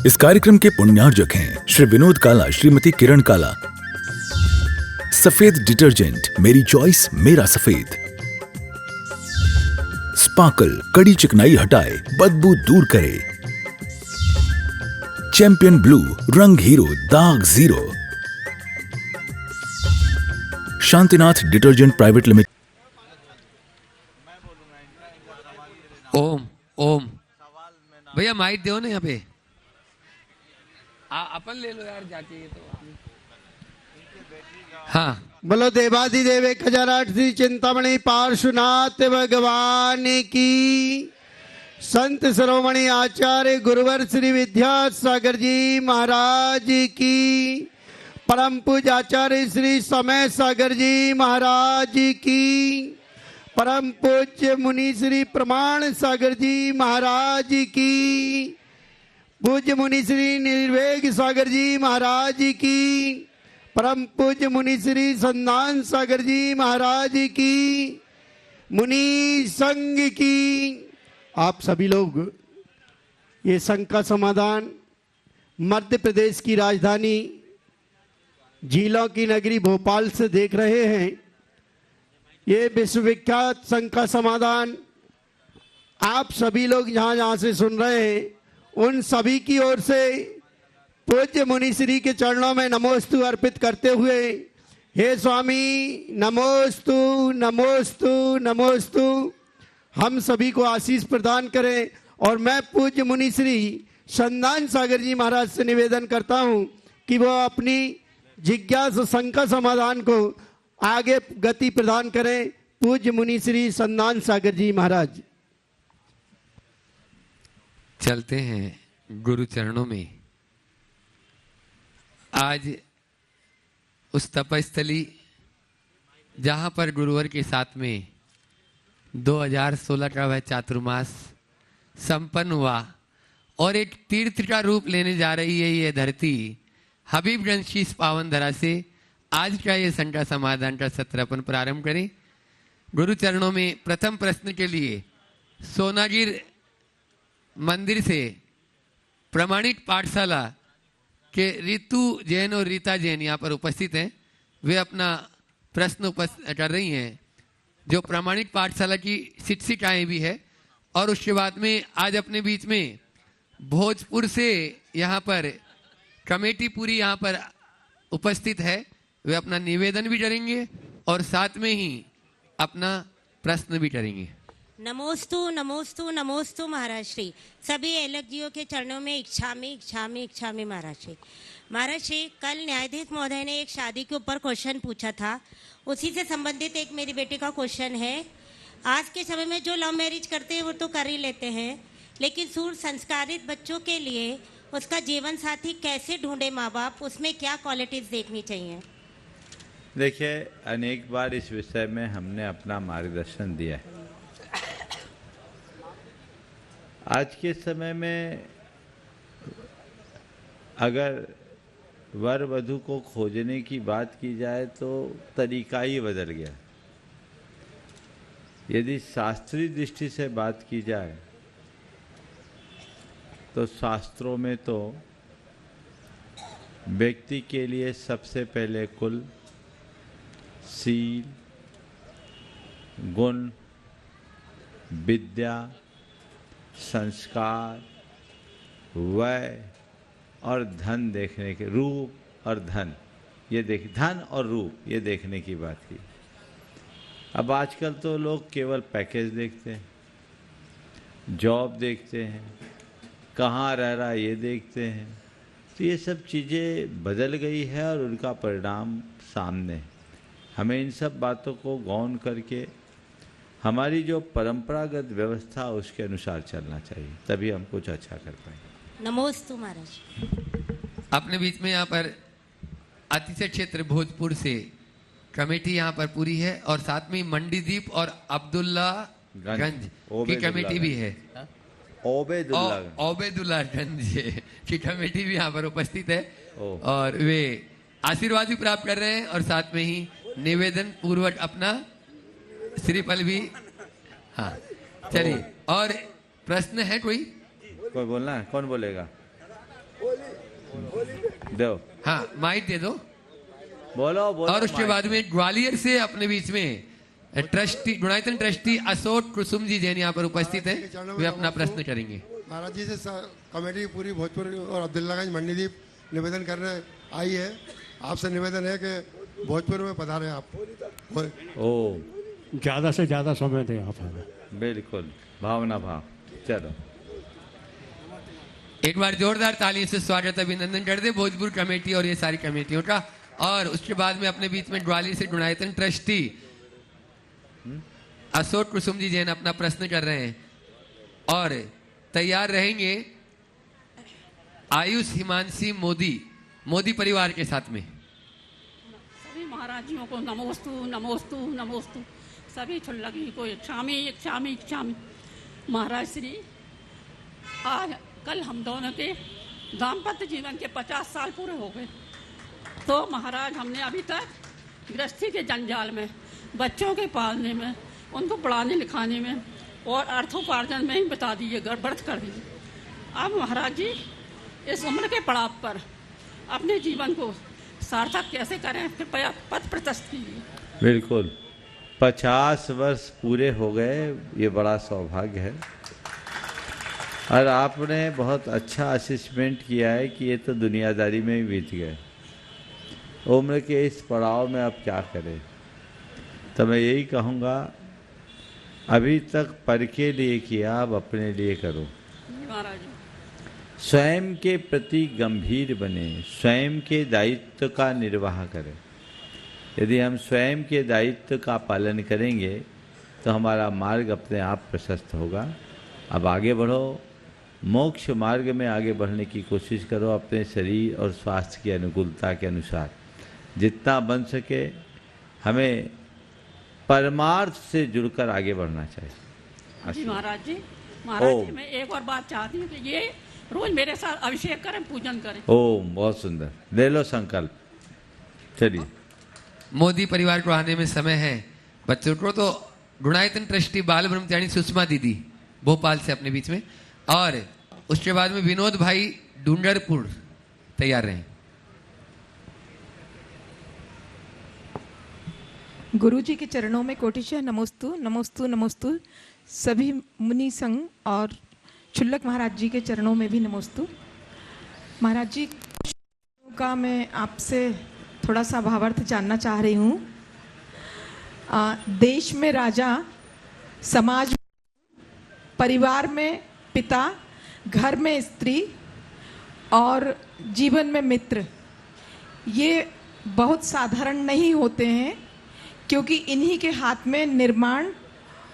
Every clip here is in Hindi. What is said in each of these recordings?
इस कार्यक्रम के पुण्यार्जक हैं श्री विनोद काला, श्रीमती किरण काला। सफेद डिटर्जेंट, मेरी चॉइस मेरा सफेद। स्पार्कल, कड़ी चिकनाई हटाए, बदबू दूर करे। चैंपियन ब्लू, रंग हीरो, दाग zero. Shantinath detergent private limited. Om Om भैया माइक दो ना यहाँ पे। अपन ले लो यार जाके ये तो। हाँ, बोलो देवाधिदेव 1008 श्री चिंतामणि पार्श्वनाथ भगवान की। संत शिरोमणि आचार्य गुरुवर श्री विद्यासागर जी महाराज की। परम पूज्य आचार्य श्री समय सागर जी महाराज की। परम पूज्य मुनि श्री प्रमाण सागर जी महाराज की। पूज्य मुनि श्री निर्वेग सागर जी महाराज की। परम पूज्य मुनि श्री संधान सागर जी महाराज की। मुनि संघ की। आप सभी लोग ये संघ का समाधान मध्य प्रदेश की राजधानी झीलों की नगरी भोपाल से देख रहे हैं। ये विश्वविख्यात संघ का समाधान आप सभी लोग जहां जहां से सुन रहे हैं, उन सभी की ओर से पूज्य मुनि श्री के चरणों में नमोस्तु अर्पित करते हुए, हे स्वामी नमोस्तु नमोस्तु नमोस्तु, हम सभी को आशीष प्रदान करें। और मैं पूज्य मुनि श्री संधान सागर जी महाराज से निवेदन करता हूं कि वो अपनी जिज्ञासा संघ का समाधान को आगे गति प्रदान करें। पूज्य मुनि श्री संधान सागर जी महाराज। चलते हैं गुरु चरणों में। आज उस तपस्थली जहां पर गुरुवर के साथ में 2016 का वह चातुर्मास संपन्न हुआ और एक तीर्थ का रूप लेने जा रही है ये धरती, हबीबगंज की इस पावन धरा से आज का ये संघ का समाधान का सत्र अपन प्रारंभ करें। गुरु चरणों में प्रथम प्रश्न के लिए सोनागिर मंदिर से प्रमाणित पाठशाला के रितु जैन और रीता जैन यहाँ पर उपस्थित हैं। वे अपना प्रश्न कर रही हैं, जो प्रमाणित पाठशाला की शिक्षिकाएं भी है। और उसके बाद में आज अपने बीच में भोजपुर से यहाँ पर कमेटी पूरी यहाँ पर उपस्थित है। वे अपना निवेदन भी करेंगे और साथ में ही अपना प्रश्न भी करेंगे। नमोस्तु नमोस्तु नमोस्तु महाराज श्री। सभी अलग जियों के चरणों में इच्छामी इच्छामी इच्छामी महाराज श्री। महाराज श्री, कल न्यायाधीश महोदय ने एक शादी के ऊपर क्वेश्चन पूछा था, उसी से संबंधित एक मेरी बेटी का क्वेश्चन है। आज के समय में जो लव मैरिज करते हैं वो तो कर ही लेते हैं, लेकिन सूर संस्कारित बच्चों के लिए उसका जीवन साथी कैसे ढूंढे माँ बाप, उसमें क्या क्वालिटीज देखनी चाहिए? देखिए, अनेक बार इस विषय में हमने अपना मार्गदर्शन दिया है। आज के समय में अगर वर वधू को खोजने की बात की जाए तो तरीका ही बदल गया। यदि शास्त्रीय दृष्टि से बात की जाए तो शास्त्रों में तो व्यक्ति के लिए सबसे पहले कुल, सील, गुण, विद्या, संस्कार, वय और धन देखने के, रूप और धन ये धन और रूप ये देखने की बात की। अब आजकल तो लोग केवल पैकेज देखते हैं, जॉब देखते हैं, कहाँ रह रहा ये देखते हैं। तो ये सब चीज़ें बदल गई है और उनका परिणाम सामने है। हमें इन सब बातों को गौन करके हमारी जो परंपरागत व्यवस्था उसके अनुसार चलना चाहिए, तभी हम कुछ अच्छा कर पाएंगे। नमोस्तु महाराज। अपने बीच में यहाँ पर अतिशय क्षेत्र भोजपुर से कमेटी यहाँ पर पूरी है और साथ में मंडीदीप और अब्दुल्ला गंज की कमेटी भी है। ओबेदुल्ला गंज की कमेटी भी यहाँ पर उपस्थित है और वे आशीर्वाद भी प्राप्त कर रहे हैं और साथ में ही निवेदन पूर्वक अपना श्रीफल भी। हाँ, चलिए। और प्रश्न है कोई बोलना है? कौन बोलेगा? दो, हाँ माइक दे दो। बोलो बोलो। और उसके बाद में ग्वालियर से अपने बीच में ट्रस्टी, गुणायतन ट्रस्टी अशोक कुसुम जी जैन यहाँ पर उपस्थित हैं, वे अपना प्रश्न करेंगे। महाराज जी से कमेटी पूरी भोजपुर और अब्दुल्लागंज मंडीदीप निवेदन करने आई है। आपसे निवेदन है कि भोजपुर में पधारें आप। ओ ज़्यादा से ज़्यादा समय दें आप हमें। बिल्कुल, भावना भाव। चलो, एक बार जोरदार तालियों से स्वागत अभिनंदन कर दे भोजपुर कमेटी और ये सारी कमेटियों का। और उसके बाद में अपने बीच में ग्वालियर से गुणायतन ट्रस्टी अशोक कुसुम जी जैन अपना प्रश्न कर रहे हैं और तैयार रहेंगे आयुष हिमांशी मोदी परिवार के साथ में। सभी महाराजियों को नमोस्तु नमोस्तु नमोस्तु। सभी छुल्लगी को इच्छामी इच्छामी इच्छामी। महाराज श्री, आज कल हम दोनों के दाम्पत्य जीवन के 50 साल पूरे हो गए। तो महाराज, हमने अभी तक गृहस्थी के जंजाल में, बच्चों के पालने में, उनको पढ़ाने लिखाने में और अर्थोपार्जन में ही बता दिए, व्यर्थ कर दिए। अब महाराज जी, इस उम्र के पड़ाव पर अपने जीवन को सार्थक कैसे करें, कृपया पथ प्रशस्त कीजिए। बिल्कुल, 50 वर्ष पूरे हो गए, ये बड़ा सौभाग्य है। और आपने बहुत अच्छा असेसमेंट किया है कि ये तो दुनियादारी में ही बीत गए। उम्र के इस पड़ाव में अब क्या करें। तो मैं यही कहूँगा, अभी तक पर के लिए किया, अब अपने लिए करो। महाराज, स्वयं के प्रति गंभीर बने, स्वयं के दायित्व का निर्वाह करें। यदि हम स्वयं के दायित्व का पालन करेंगे तो हमारा मार्ग अपने आप प्रशस्त होगा। अब आगे बढ़ो, मोक्ष मार्ग में आगे बढ़ने की कोशिश करो, अपने शरीर और स्वास्थ्य की अनुकूलता के अनुसार। जितना बन सके हमें परमार्थ से जुड़कर आगे बढ़ना चाहिए। जी महाराज जी, महाराज जी, मैं एक और बात चाहती हूँ कि ये रोज मेरे साथ अभिषेक करें, पूजन करें। ओम, बहुत सुंदर, ले लो संकल्प। चलिए, मोदी परिवार को आने में समय है। बच्चों को तो गुणायतन ट्रस्टी बाल ब्रह्मचारी सुषमा दीदी भोपाल से अपने बीच में, और उसके बाद में विनोद भाई डूंगरपुर तैयार रहें। गुरु जी के चरणों में कोटिशः नमोस्तु नमोस्तु नमोस्तु। सभी मुनि संघ और छुल्लक महाराज जी के चरणों में भी नमोस्तु। महाराज जी का मैं आपसे थोड़ा सा भावार्थ जानना चाह रही हूँ। देश में राजा, समाज में, परिवार में पिता, घर में स्त्री और जीवन में मित्र, ये बहुत साधारण नहीं होते हैं, क्योंकि इन्हीं के हाथ में निर्माण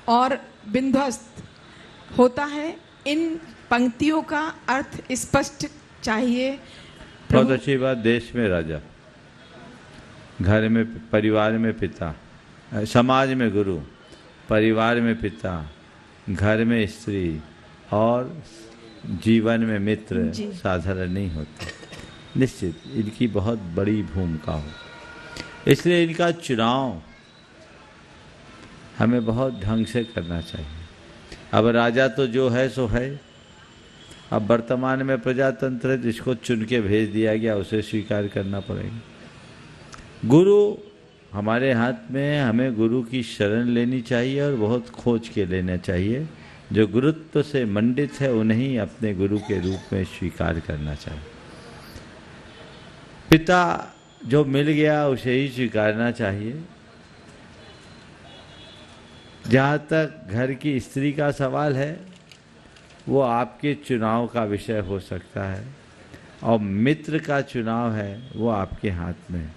और विध्वस्त होता है। इन पंक्तियों का अर्थ स्पष्ट चाहिए। बहुत अच्छी बात। देश में राजा, घर में, परिवार में पिता, समाज में गुरु, परिवार में पिता, घर में स्त्री और जीवन में मित्र साधारण नहीं होते। निश्चित इनकी बहुत बड़ी भूमिका हो, इसलिए इनका चुनाव हमें बहुत ढंग से करना चाहिए। अब राजा तो जो है सो है। अब वर्तमान में प्रजातंत्र है, जिसको चुन के भेज दिया गया उसे स्वीकार करना पड़ेगा। गुरु हमारे हाथ में, हमें गुरु की शरण लेनी चाहिए और बहुत खोज के लेना चाहिए। जो गुरुत्व से मंडित है उन्हें अपने गुरु के रूप में स्वीकार करना चाहिए। पिता जो मिल गया उसे ही स्वीकारना चाहिए। जहाँ तक घर की स्त्री का सवाल है, वो आपके चुनाव का विषय हो सकता है, और मित्र का चुनाव है वो आपके हाथ में है।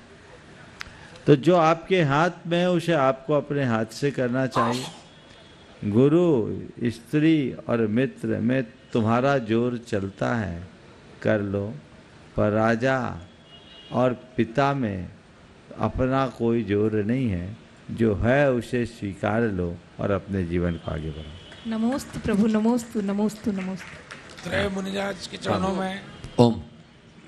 तो जो आपके हाथ में है उसे आपको अपने हाथ से करना चाहिए। गुरु, स्त्री और मित्र में तुम्हारा जोर चलता है, कर लो। पर राजा और पिता में अपना कोई जोर नहीं है। जो है उसे स्वीकार लो और अपने जीवन को आगे बढ़ाओ। नमोस्तु प्रभु, नमोस्तु नमोस्तु नमोस्तु। त्रय मुनिराज के चरणों में ओम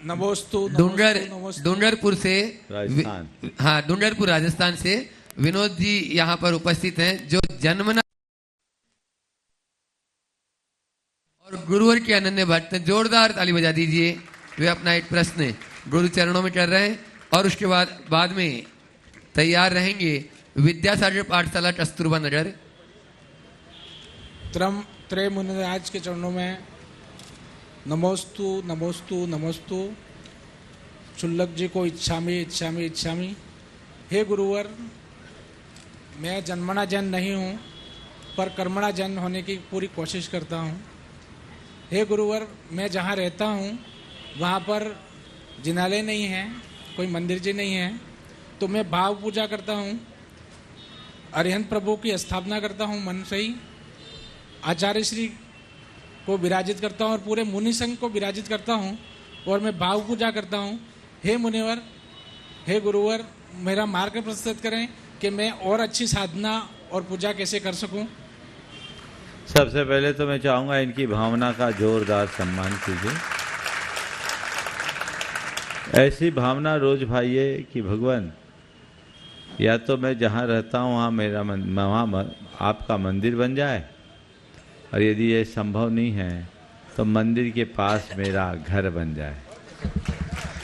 नमोस्तु। डूंगरपुर से राजस्थान, हाँ डूंगरपुर राजस्थान से विनोद जी यहाँ पर उपस्थित हैं, जो जन्मना और गुरुवर के अनन्य भक्त हैं। जोरदार ताली बजा दीजिए। वे अपना एक प्रश्न गुरु चरणों में कर रहे हैं और उसके बाद में तैयार रहेंगे विद्यासागर पाठशाला कस्तूरबा नगर। त्रय मुनिराज के चरणों में नमोस्तु नमोस्तु नमोस्तु। चुल्लक जी को इच्छामी इच्छामी इच्छामी। हे गुरुवर, मैं जन्मना जन नहीं हूँ पर कर्मणा जन होने की पूरी कोशिश करता हूँ। हे गुरुवर, मैं जहाँ रहता हूँ वहाँ पर जिनालय नहीं है, कोई मंदिर जी नहीं है, तो मैं भाव पूजा करता हूँ, अरिहंत प्रभु की स्थापना करता हूँ मन से ही, आचार्य श्री को विराजित करता हूँ और पूरे मुनि संघ को विराजित करता हूँ और मैं भाव पूजा करता हूँ। हे मुनिवर, हे गुरुवर, मेरा मार्ग प्रस्तुत करें कि मैं और अच्छी साधना और पूजा कैसे कर सकूं। सबसे पहले तो मैं चाहूँगा इनकी भावना का जोरदार सम्मान कीजिए। ऐसी भावना रोज भाइये कि भगवान, या तो मैं जहाँ रहता हूँ वहाँ आपका मंदिर बन जाए, और यदि ये संभव नहीं है तो मंदिर के पास मेरा घर बन जाए।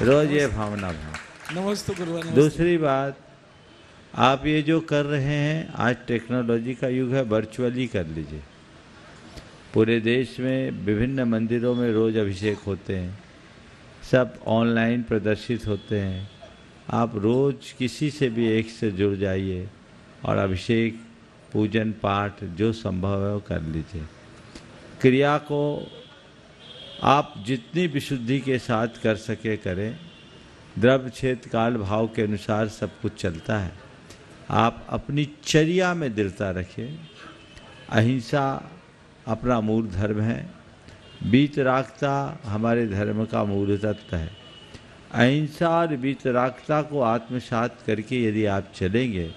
रोज ये भावना नमस्ते गुरुवर। दूसरी बात, आप ये जो कर रहे हैं, आज टेक्नोलॉजी का युग है, वर्चुअली कर लीजिए। पूरे देश में विभिन्न मंदिरों में रोज अभिषेक होते हैं, सब ऑनलाइन प्रदर्शित होते हैं। आप रोज किसी से भी एक से जुड़ जाइए और अभिषेक पूजन पाठ जो संभव है वो कर लीजिए। क्रिया को आप जितनी विशुद्धि के साथ कर सके करें। द्रव्य क्षेत्र काल भाव के अनुसार सब कुछ चलता है। आप अपनी चर्या में दृढ़ता रखिए। अहिंसा अपना मूल धर्म है, वीतरागता हमारे धर्म का मूल तत्व है। अहिंसा और वीतरागता को आत्मसात करके यदि आप चलेंगे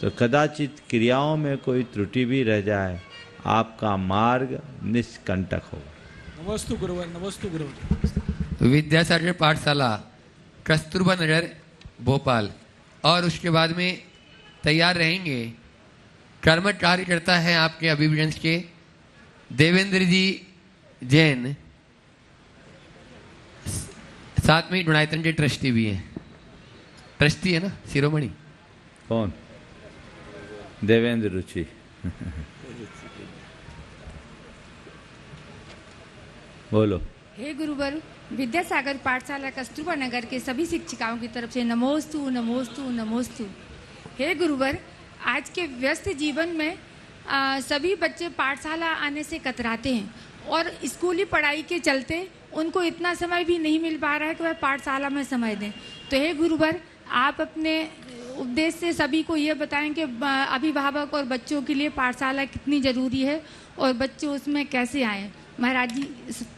तो कदाचित क्रियाओं में कोई त्रुटि भी रह जाए, आपका मार्ग निष्कंटक होगा। नमोस्तु गुरुवर, नमोस्तु गुरुवर। विद्यासागर पाठशाला कस्तूरबा नगर भोपाल। और उसके बाद में तैयार रहेंगे कर्मठ कार्यकर्ता है आपके अभिवंश के देवेंद्र जी जैन, साथ में गुणायतन के ट्रस्टी भी हैं। ट्रस्टी है ना शिरोमणि? कौन? देवेंद्र रुचि। बोलो। हे गुरुवर, विद्यासागर पाठशाला कस्तूरबा नगर के सभी शिक्षिकाओं की तरफ से नमोस्तु नमोस्तु नमोस्तु। हे गुरुवर, आज के व्यस्त जीवन में सभी बच्चे पाठशाला आने से कतराते हैं और स्कूली पढ़ाई के चलते उनको इतना समय भी नहीं मिल पा रहा है कि वह पाठशाला में समय दें। तो हे गुरुवर, आप अपने उपदेश से सभी को ये बताएं कि अभिभावक और बच्चों के लिए पाठशाला कितनी जरूरी है और बच्चे उसमें कैसे आएं। महाराज जी,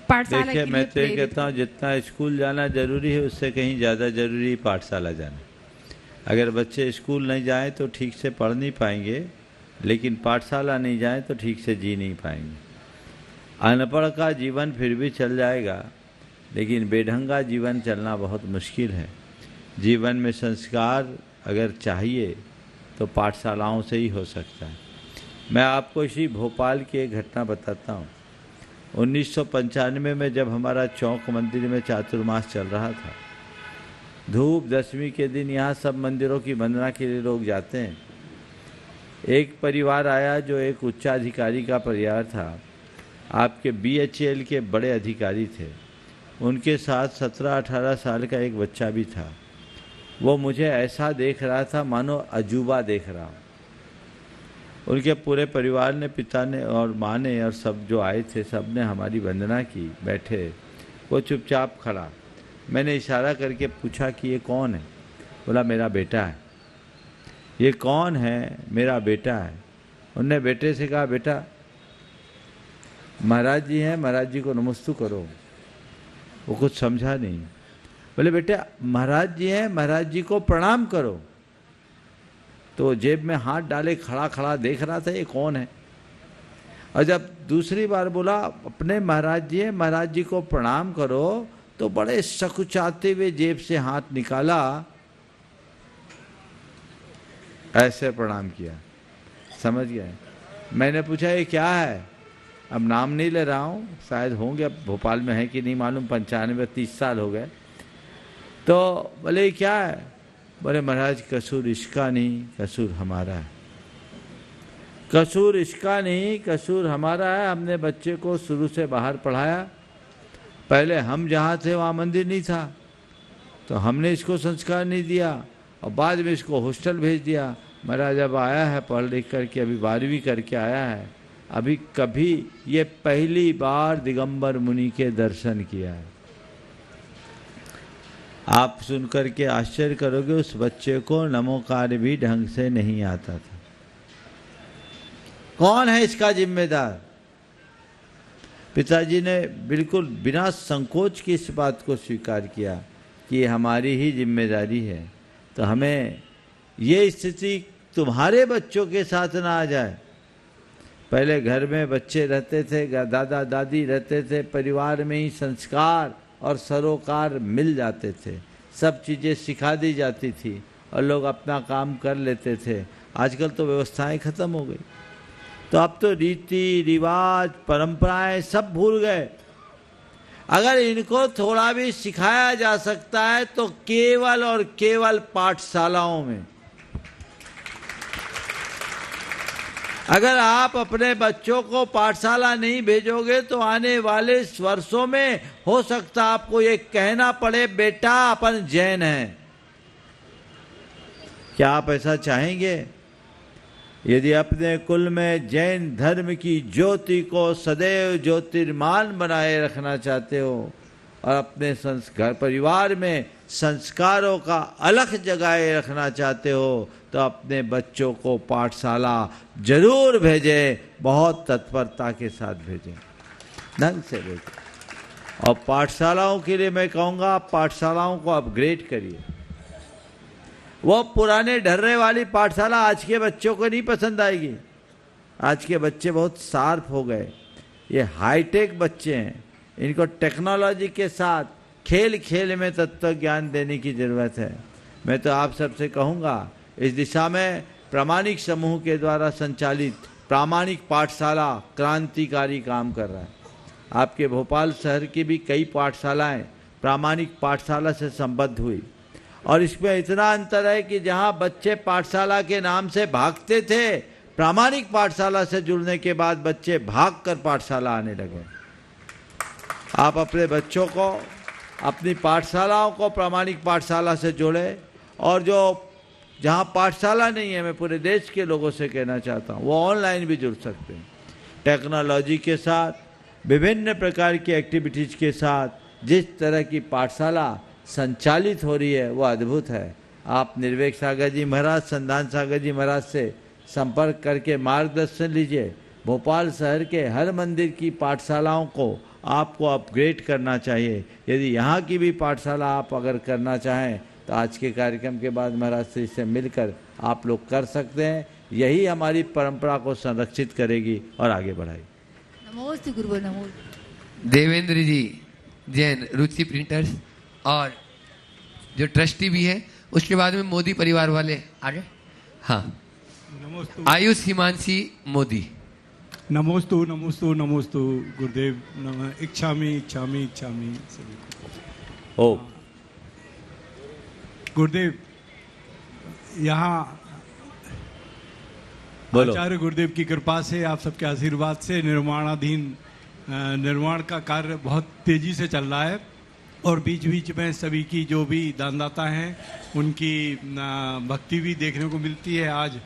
पाठशाला के लिए मैं तो ये कहता हूँ जितना स्कूल जाना जरूरी है उससे कहीं ज़्यादा जरूरी पाठशाला जाना। अगर बच्चे स्कूल नहीं जाएं तो ठीक से पढ़ नहीं पाएंगे, लेकिन पाठशाला नहीं जाएं तो ठीक से जी नहीं पाएंगे। अनपढ़ का जीवन फिर भी चल जाएगा, लेकिन बेढंगा जीवन चलना बहुत मुश्किल है। जीवन में संस्कार अगर चाहिए तो पाठशालाओं से ही हो सकता है। मैं आपको इसी भोपाल की एक घटना बताता हूँ। 1995 में जब हमारा चौक मंदिर में चातुर्मास चल रहा था, धूप दशमी के दिन यहाँ सब मंदिरों की वंदना के लिए लोग जाते हैं। एक परिवार आया जो एक उच्चाधिकारी का परिवार था, आपके BHL के बड़े अधिकारी थे। उनके साथ 17-18 साल का एक बच्चा भी था। वो मुझे ऐसा देख रहा था मानो अजूबा देख रहा हूँ। उनके पूरे परिवार ने, पिता ने और माँ ने और सब जो आए थे, सब ने हमारी वंदना की, बैठे। वो चुपचाप खड़ा। मैंने इशारा करके पूछा कि ये कौन है? बोला मेरा बेटा है। ये कौन है? मेरा बेटा है। उनने बेटे से कहा बेटा महाराज जी हैं, महाराज जी को नमस्ते करो। वो कुछ समझा नहीं। बोले बेटा महाराज जी हैं, महाराज जी को प्रणाम करो। तो जेब में हाथ डाले खड़ा खड़ा देख रहा था ये कौन है। और जब दूसरी बार बोला अपने महाराज जी हैं, महाराज जी को प्रणाम करो, तो बड़े सकुचाते हुए जेब से हाथ निकाला, ऐसे प्रणाम किया। समझ गए? मैंने पूछा ये क्या है? अब नाम नहीं ले रहा हूँ, शायद होंगे, अब भोपाल में है कि नहीं मालूम, 95-30 साल हो गए। तो बोले क्या है? बोले महाराज कसूर इसका नहीं, कसूर हमारा है। कसूर इसका नहीं, कसूर हमारा है। हमने बच्चे को शुरू से बाहर पढ़ाया। पहले हम जहाँ थे वहाँ मंदिर नहीं था, तो हमने इसको संस्कार नहीं दिया, और बाद में इसको हॉस्टल भेज दिया। महाराज अब आया है पढ़ लिख करके, अभी 12वीं करके आया है, अभी कभी ये पहली बार दिगंबर मुनि के दर्शन किया है। आप सुनकर के आश्चर्य करोगे, उस बच्चे को नमोकार भी ढंग से नहीं आता था। कौन है इसका जिम्मेदार? पिताजी ने बिल्कुल बिना संकोच की इस बात को स्वीकार किया कि हमारी ही जिम्मेदारी है। तो हमें ये स्थिति तुम्हारे बच्चों के साथ ना आ जाए। पहले घर में बच्चे रहते थे, दादा दादी रहते थे, परिवार में ही संस्कार और सरोकार मिल जाते थे, सब चीज़ें सिखा दी जाती थी और लोग अपना काम कर लेते थे। आजकल तो व्यवस्थाएं खत्म हो गई, तो अब तो रीति रिवाज परंपराएं सब भूल गए। अगर इनको थोड़ा भी सिखाया जा सकता है तो केवल और केवल पाठशालाओं में। अगर आप अपने बच्चों को पाठशाला नहीं भेजोगे तो आने वाले वर्षों में हो सकता आपको ये कहना पड़े, बेटा अपन जैन हैं। क्या आप ऐसा चाहेंगे? यदि अपने कुल में जैन धर्म की ज्योति को सदैव ज्योतिर्मान बनाए रखना चाहते हो और अपने संस्कार परिवार में संस्कारों का अलख जगाए रखना चाहते हो, तो अपने बच्चों को पाठशाला जरूर भेजें, बहुत तत्परता के साथ भेजें, ढंग से भेजें। और पाठशालाओं के लिए मैं कहूँगा, पाठशालाओं को अपग्रेड करिए। वो पुराने ढर्रे वाली पाठशाला आज के बच्चों को नहीं पसंद आएगी। आज के बच्चे बहुत शार्प हो गए, ये हाईटेक बच्चे हैं, इनको टेक्नोलॉजी के साथ खेल खेल में तत्व ज्ञान देने की ज़रूरत है। मैं तो आप सबसे कहूँगा, इस दिशा में प्रामाणिक समूह के द्वारा संचालित प्रामाणिक पाठशाला क्रांतिकारी काम कर रहा है। आपके भोपाल शहर की भी कई पाठशालाएं प्रामाणिक पाठशाला से संबद्ध हुई, और इसमें इतना अंतर है कि जहां बच्चे पाठशाला के नाम से भागते थे, प्रामाणिक पाठशाला से जुड़ने के बाद बच्चे भागकर पाठशाला आने लगे। आप अपने बच्चों को, अपनी पाठशालाओं को प्रामाणिक पाठशाला से जोड़े, और जो जहां पाठशाला नहीं है, मैं पूरे देश के लोगों से कहना चाहता हूं, वो ऑनलाइन भी जुड़ सकते हैं। टेक्नोलॉजी के साथ, विभिन्न प्रकार की एक्टिविटीज के साथ जिस तरह की पाठशाला संचालित हो रही है वो अद्भुत है। आप निर्वेक सागर जी महाराज, संधान सागर जी महाराज से संपर्क करके मार्गदर्शन लीजिए। भोपाल शहर के हर मंदिर की पाठशालाओं को आपको अपग्रेड करना चाहिए। यदि यहाँ की भी पाठशाला आप अगर करना चाहें तो आज के कार्यक्रम के बाद महाराज से इससे मिलकर आप लोग कर सकते हैं। यही हमारी परंपरा को संरक्षित करेगी और आगे बढ़ाएगी। नमोस्तु गुरुवर, नमो। देवेंद्र जी जैन, रुचि प्रिंटर्स, और जो ट्रस्टी भी है, उसके बाद में मोदी परिवार वाले आगे। हाँ, आयुष हिमांशी मोदी। नमोस्तु नमोस्तु नमोस्तु गुरुदेव, इच्छामि इच्छामि इच्छामि सभी को। ओ गुरुदेव, यहाँ आचार्य गुरुदेव की कृपा से, आप सबके आशीर्वाद से निर्माण का कार्य बहुत तेजी से चल रहा है, और बीच बीच में सभी की जो भी दानदाता हैं उनकी भक्ति भी देखने को मिलती है। आज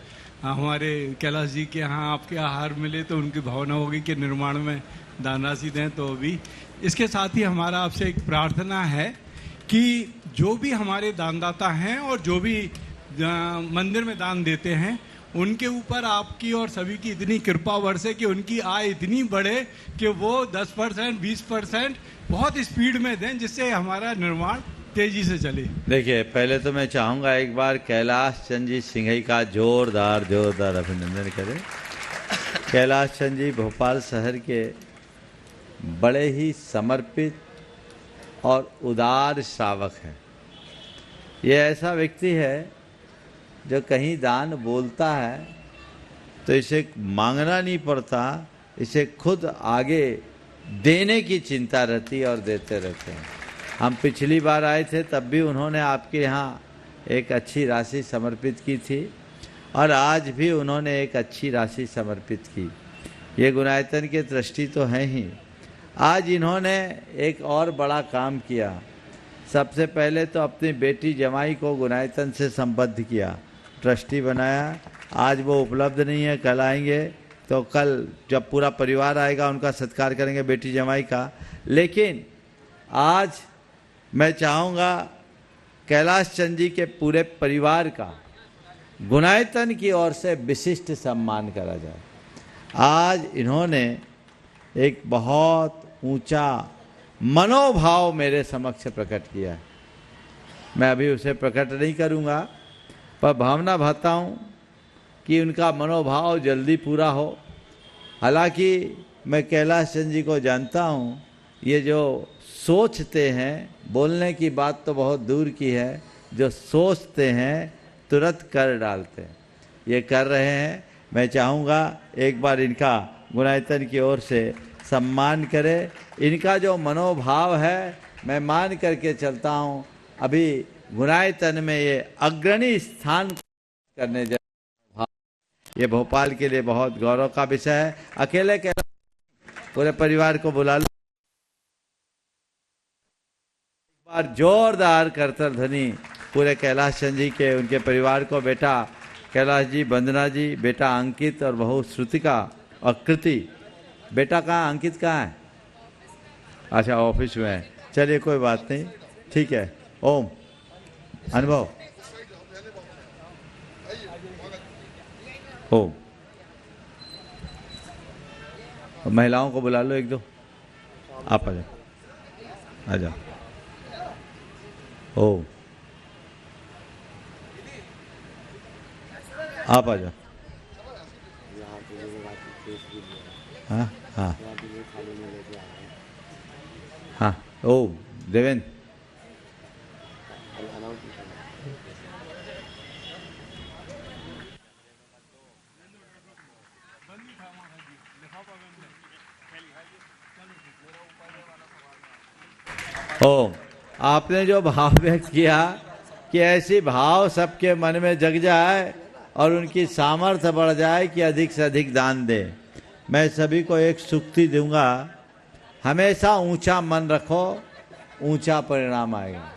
हमारे कैलाश जी के यहाँ आपके आहार मिले तो उनकी भावना होगी कि निर्माण में दान राशि दें। तो अभी इसके साथ ही हमारा आपसे एक प्रार्थना है कि जो भी हमारे दानदाता हैं और जो भी मंदिर में दान देते हैं, उनके ऊपर आपकी और सभी की इतनी कृपा बरसे कि उनकी आय इतनी बढ़े कि वो 10%, 20% बहुत स्पीड में दें, जिससे हमारा निर्माण तेजी से चले। देखिए, पहले तो मैं चाहूँगा एक बार कैलाश चंद जी सिंघई का जोरदार अभिनंदन करें। कैलाश चंद जी भोपाल शहर के बड़े ही समर्पित और उदार श्रावक हैं। ये ऐसा व्यक्ति है जो कहीं दान बोलता है तो इसे मांगना नहीं पड़ता, इसे खुद आगे देने की चिंता रहती है और देते रहते हैं। हम पिछली बार आए थे तब भी उन्होंने आपके यहाँ एक अच्छी राशि समर्पित की थी और आज भी उन्होंने एक अच्छी राशि समर्पित की। ये गुणायतन के दृष्टि तो हैं ही। आज इन्होंने एक और बड़ा काम किया। सबसे पहले तो अपनी बेटी जमाई को गुणायतन से संबद्ध किया, ट्रस्टी बनाया। आज वो उपलब्ध नहीं है, कल आएंगे तो कल जब पूरा परिवार आएगा उनका सत्कार करेंगे बेटी जमाई का। लेकिन आज मैं चाहूँगा कैलाश चंद जी के पूरे परिवार का गुणायतन की ओर से विशिष्ट सम्मान करा जाए। आज इन्होंने एक बहुत ऊंचा मनोभाव मेरे समक्ष प्रकट किया है। मैं अभी उसे प्रकट नहीं करूँगा, पर भावना भाता हूँ कि उनका मनोभाव जल्दी पूरा हो। हालांकि मैं कैलाश चंद जी को जानता हूँ, ये जो सोचते हैं, बोलने की बात तो बहुत दूर की है, जो सोचते हैं तुरंत कर डालते हैं। ये कर रहे हैं। मैं चाहूँगा एक बार इनका गुणायतन की ओर से सम्मान करें। इनका जो मनोभाव है मैं मान करके चलता हूँ, अभी गुणायतन में ये अग्रणी स्थान करने जा, ये भोपाल के लिए बहुत गौरव का विषय है। अकेले के पूरे परिवार को बुला लो, एक बार जोरदार करतल ध्वनि पूरे कैलाश चंद जी के, उनके परिवार को, बेटा कैलाश जी, वंदना जी, बेटा अंकित और बहू श्रुतिका और कृति। बेटा कहाँ, अंकित कहाँ है? अच्छा ऑफिस में है। चलिए कोई बात नहीं, ठीक है। ओम अनुभव, ओम महिलाओं को बुला लो एक दो, आप आ जाओ, आ जाओ। ओम आप आ जाओ। हाँ हाँ हाँ। ओ देवेंद्र, ओ आपने जो भाव व्यक्त किया कि ऐसी भाव सबके मन में जग जाए और उनकी सामर्थ्य बढ़ जाए कि अधिक से अधिक दान दे। मैं सभी को एक सूक्ति दूंगा, हमेशा ऊंचा मन रखो, ऊंचा परिणाम आएगा।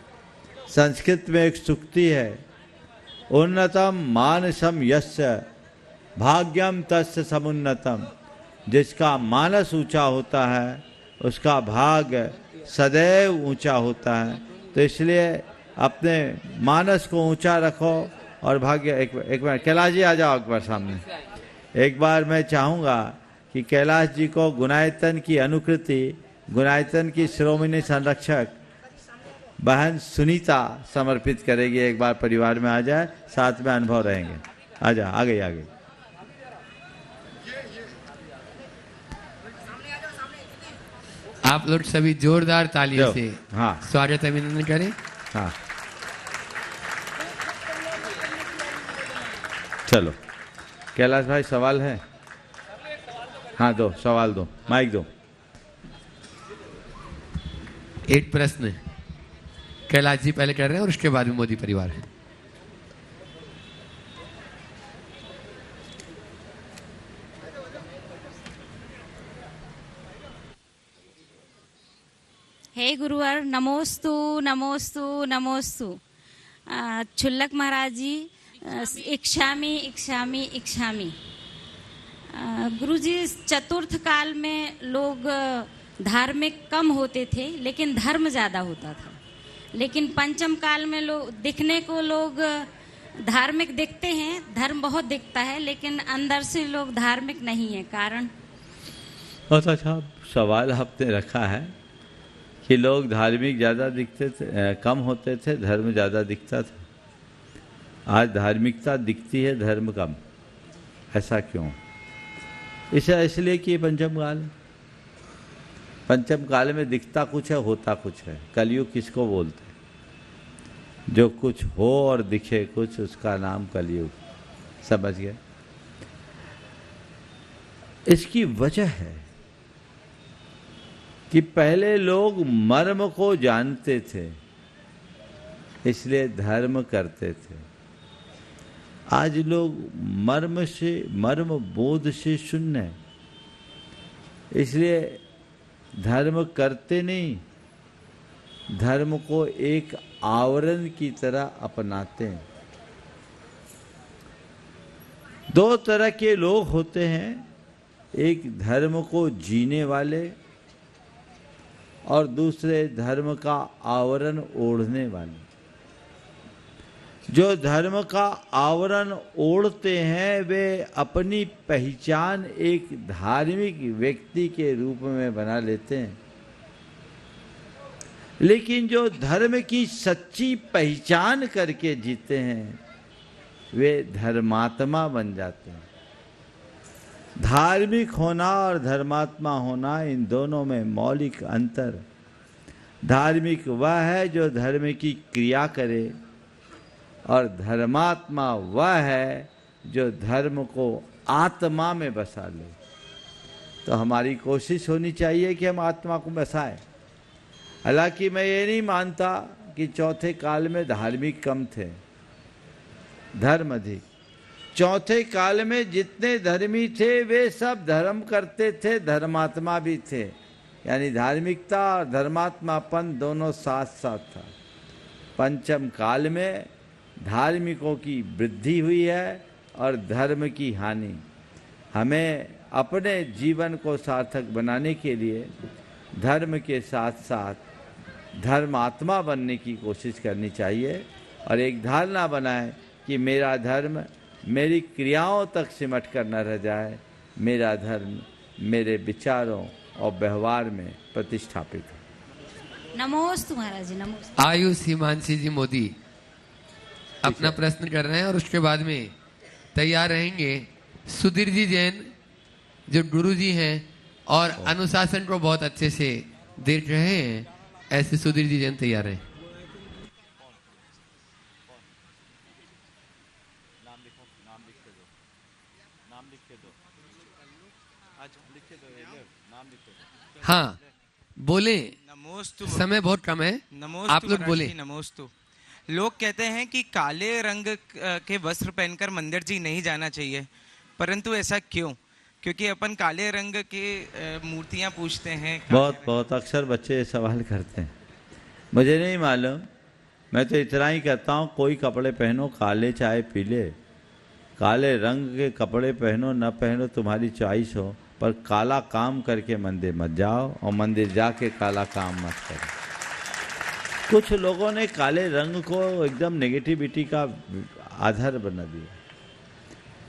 संस्कृत में एक सूक्ति है, उन्नतम मानसम यस्य भाग्यम तस्य समुन्नतम। जिसका मानस ऊंचा होता है उसका भाग्य सदैव ऊंचा होता है। तो इसलिए अपने मानस को ऊंचा रखो और भाग्य। एक बार कैलाश जी आ जाओ एक बार सामने। एक बार मैं चाहूँगा कि कैलाश जी को गुणायतन की अनुकृति, गुणायतन की शिरोमणि संरक्षक बहन सुनीता समर्पित करेगी। एक बार परिवार में आ जाए, साथ में अनुभव रहेंगे। आ जा, आ गई, आ गई। आप लोग सभी जोरदार तालियों से हाँ स्वागत अभिनंदन करें। हाँ चलो कैलाश भाई सवाल है? हाँ दो, सवाल दो, माइक दो। एक प्रश्न कैलाश जी पहले कर रहे हैं और उसके बाद में मोदी परिवार है। हे गुरुवर, नमोस्तु नमोस्तु नमोस्तु। छुल्लक महाराज जी, इच्छामी इच्छामी इच्छामी। गुरुजी, चतुर्थ काल में लोग धार्मिक कम होते थे लेकिन धर्म ज़्यादा होता था। लेकिन पंचम काल में लोग दिखने को लोग धार्मिक दिखते हैं, धर्म बहुत दिखता है, लेकिन अंदर से लोग धार्मिक नहीं है। कारण? बहुत अच्छा सवाल आपने रखा है कि लोग धार्मिक ज़्यादा दिखते थे, कम होते थे, धर्म ज़्यादा दिखता था। आज धार्मिकता दिखती है, धर्म कम। ऐसा क्यों? इसलिए कि पंचम काल, पंचम काल में दिखता कुछ है, होता कुछ है। कलयुग किसको बोलते हैं? जो कुछ हो और दिखे कुछ, उसका नाम कलयुग। समझ गए? इसकी वजह है कि पहले लोग मर्म को जानते थे, इसलिए धर्म करते थे। आज लोग मर्म बोध से शून्य है, इसलिए धर्म करते नहीं, धर्म को एक आवरण की तरह अपनाते हैं। दो तरह के लोग होते हैं, एक धर्म को जीने वाले और दूसरे धर्म का आवरण ओढ़ने वाले। जो धर्म का आवरण ओढ़ते हैं वे अपनी पहचान एक धार्मिक व्यक्ति के रूप में बना लेते हैं, लेकिन जो धर्म की सच्ची पहचान करके जीते हैं वे धर्मात्मा बन जाते हैं। धार्मिक होना और धर्मात्मा होना, इन दोनों में मौलिक अंतर। धार्मिक वह है जो धर्म की क्रिया करे और धर्मात्मा वह है जो धर्म को आत्मा में बसा ले। तो हमारी कोशिश होनी चाहिए कि हम आत्मा को बसाएं। हालांकि मैं ये नहीं मानता कि चौथे काल में धार्मिक कम थे, धर्म अधिक। चौथे काल में जितने धर्मी थे वे सब धर्म करते थे, धर्मात्मा भी थे, यानी धार्मिकता और धर्मात्मापन दोनों साथ साथ था। पंचम काल में धार्मिकों की वृद्धि हुई है और धर्म की हानि। हमें अपने जीवन को सार्थक बनाने के लिए धर्म के साथ साथ धर्मात्मा बनने की कोशिश करनी चाहिए और एक धारणा बनाएं कि मेरा धर्म मेरी क्रियाओं तक सिमट कर न रह जाए, मेरा धर्म मेरे विचारों और व्यवहार में प्रतिष्ठापित है। नमोस्तु महाराज जी, नमोस्तु। आयुष हिमांशी जी मोदी अपना प्रश्न कर रहे हैं और उसके बाद में तैयार रहेंगे सुधीर जी जैन जो गुरु जी हैं और अनुशासन को बहुत अच्छे से देख रहे हैं, ऐसे सुधीर जी जैन तैयार हैं। हाँ बोले, समय बहुत कम है, आप लोग बोले। नमोस्तु। लोग कहते हैं कि काले रंग के वस्त्र पहनकर मंदिर जी नहीं जाना चाहिए, परंतु ऐसा क्यों? क्योंकि अपन काले रंग के मूर्तियां पूजते हैं। बहुत अक्सर बच्चे ये सवाल करते हैं, मुझे नहीं मालूम। मैं तो इतना ही कहता हूँ, कोई कपड़े पहनो, काले चाहे पीले, काले रंग के कपड़े पहनो न पहनो तुम्हारी चॉइस हो, पर काला काम करके मंदिर मत जाओ और मंदिर जाके काला काम मत करो। कुछ लोगों ने काले रंग को एकदम नेगेटिविटी का आधार बना दिया,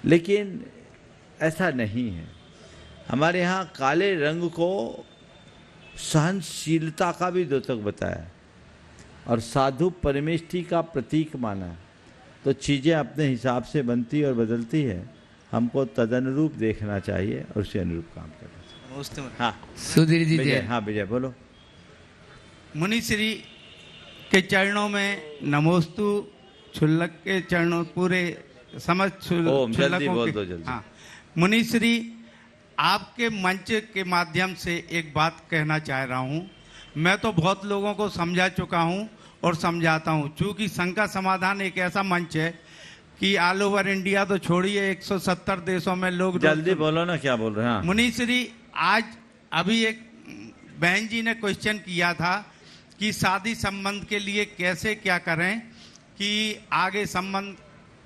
लेकिन ऐसा नहीं है। हमारे यहाँ काले रंग को सहनशीलता का भी द्योतक बताया और साधु परमेष्ठी का प्रतीक माना है। तो चीज़ें अपने हिसाब से बनती और बदलती है, हमको तदनुरूप देखना चाहिए और उसे अनुरूप काम करना चाहिए। हाँ सुधीर जी विजय, हाँ विजय बोलो। मुनिश्री के चरणों में नमोस्तु, छुल्लक के चरणों पूरे समस्त जल्दी बोल दो जल्दी। हाँ मुनिश्री, आपके मंच के माध्यम से एक बात कहना चाह रहा हूँ। मैं तो बहुत लोगों को समझा चुका हूँ और समझाता हूँ, चूँकि शंका समाधान एक ऐसा मंच है कि ऑल ओवर इंडिया तो छोड़िए 170 देशों में लोग। जल्दी बोलो ना, क्या बोल रहे हैं? मुनिश्री, आज अभी एक बहन जी ने क्वेश्चन किया था कि शादी संबंध के लिए कैसे क्या करें कि आगे संबंध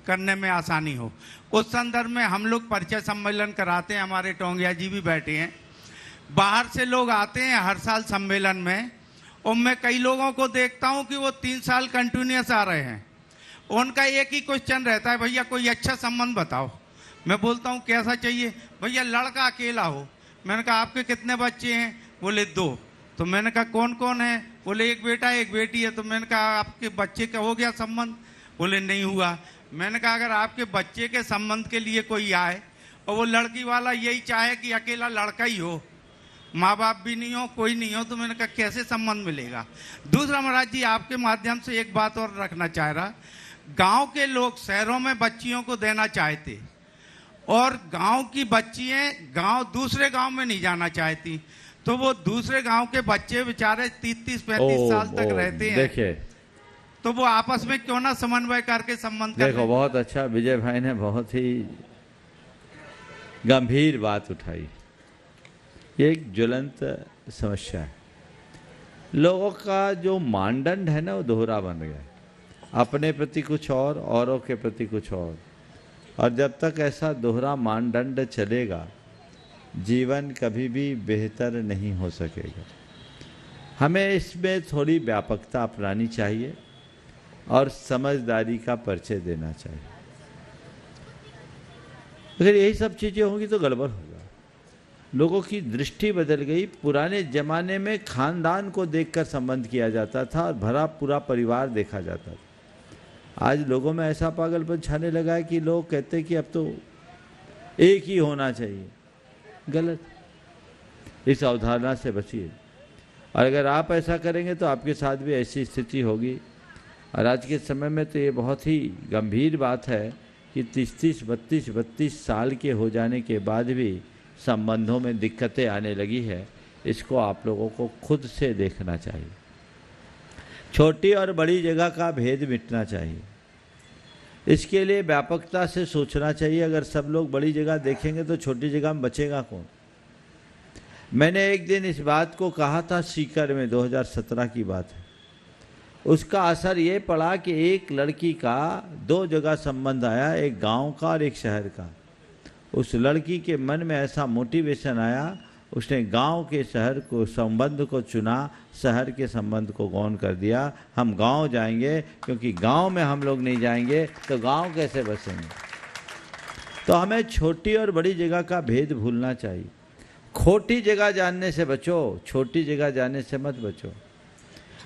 करने में आसानी हो। उस संदर्भ में हम लोग परिचय सम्मेलन कराते हैं, हमारे टोंगिया जी भी बैठे हैं। बाहर से लोग आते हैं हर साल सम्मेलन में, और मैं कई लोगों को देखता हूं कि वो 3 साल कंटिन्यूस आ रहे हैं। उनका एक ही क्वेश्चन रहता है, भैया कोई अच्छा संबंध बताओ। मैं बोलता हूँ कैसा चाहिए? भैया लड़का अकेला हो। मैंने कहा आपके कितने बच्चे हैं? बोले 2। तो मैंने कहा कौन कौन है? बोले एक बेटा एक बेटी है। तो मैंने कहा आपके बच्चे का हो गया संबंध? बोले नहीं हुआ। मैंने कहा अगर आपके बच्चे के संबंध के लिए कोई आए और वो लड़की वाला यही चाहे कि अकेला लड़का ही हो, माँ बाप भी नहीं हो, कोई नहीं हो, तो मैंने कहा कैसे संबंध मिलेगा? दूसरा महाराज जी, आपके माध्यम से एक बात और रखना चाह रहा, गांव के लोग शहरों में बच्चियों को देना चाहते, और गांव की बच्चियां गांव दूसरे गांव में नहीं जाना चाहती, तो वो दूसरे गांव के बच्चे बेचारे 30-35 साल तक रहते हैं। देखिए, तो वो आपस में क्यों ना समन्वय करके संबंध कर देखो बहुत अच्छा विजय भाई ने बहुत ही गंभीर बात उठाई। ये एक ज्वलंत समस्या है। लोगों का जो मानदंड है ना वो दोहरा बन गया, अपने प्रति कुछ और, औरों के प्रति कुछ और जब तक ऐसा दोहरा मानदंड चलेगा जीवन कभी भी बेहतर नहीं हो सकेगा। हमें इसमें थोड़ी व्यापकता अपनानी चाहिए और समझदारी का परिचय देना चाहिए। अगर यही सब चीज़ें होंगी तो गड़बड़ होगा। लोगों की दृष्टि बदल गई। पुराने जमाने में खानदान को देखकर संबंध किया जाता था और भरा पूरा परिवार देखा जाता था। आज लोगों में ऐसा पागलपन छाने लगा है कि लोग कहते हैं कि अब तो एक ही होना चाहिए। गलत। इस अवधारणा से बचिए, और अगर आप ऐसा करेंगे तो आपके साथ भी ऐसी स्थिति होगी। और आज के समय में तो ये बहुत ही गंभीर बात है कि 32 साल के हो जाने के बाद भी संबंधों में दिक्कतें आने लगी है। इसको आप लोगों को खुद से देखना चाहिए। छोटी और बड़ी जगह का भेद मिटना चाहिए। इसके लिए व्यापकता से सोचना चाहिए। अगर सब लोग बड़ी जगह देखेंगे तो छोटी जगह में बचेगा कौन। मैंने एक दिन इस बात को कहा था सीकर में, 2017 की बात है। उसका असर ये पड़ा कि एक लड़की का 2 जगह संबंध आया, एक गांव का और एक शहर का। उस लड़की के मन में ऐसा मोटिवेशन आया, उसने गांव के शहर को संबंध को चुना, शहर के संबंध को गौण कर दिया। हम गांव जाएंगे, क्योंकि गांव में हम लोग नहीं जाएंगे तो गांव कैसे बसेंगे। तो हमें छोटी और बड़ी जगह का भेद भूलना चाहिए। खोटी जगह जानने से बचो, छोटी जगह जाने से मत बचो।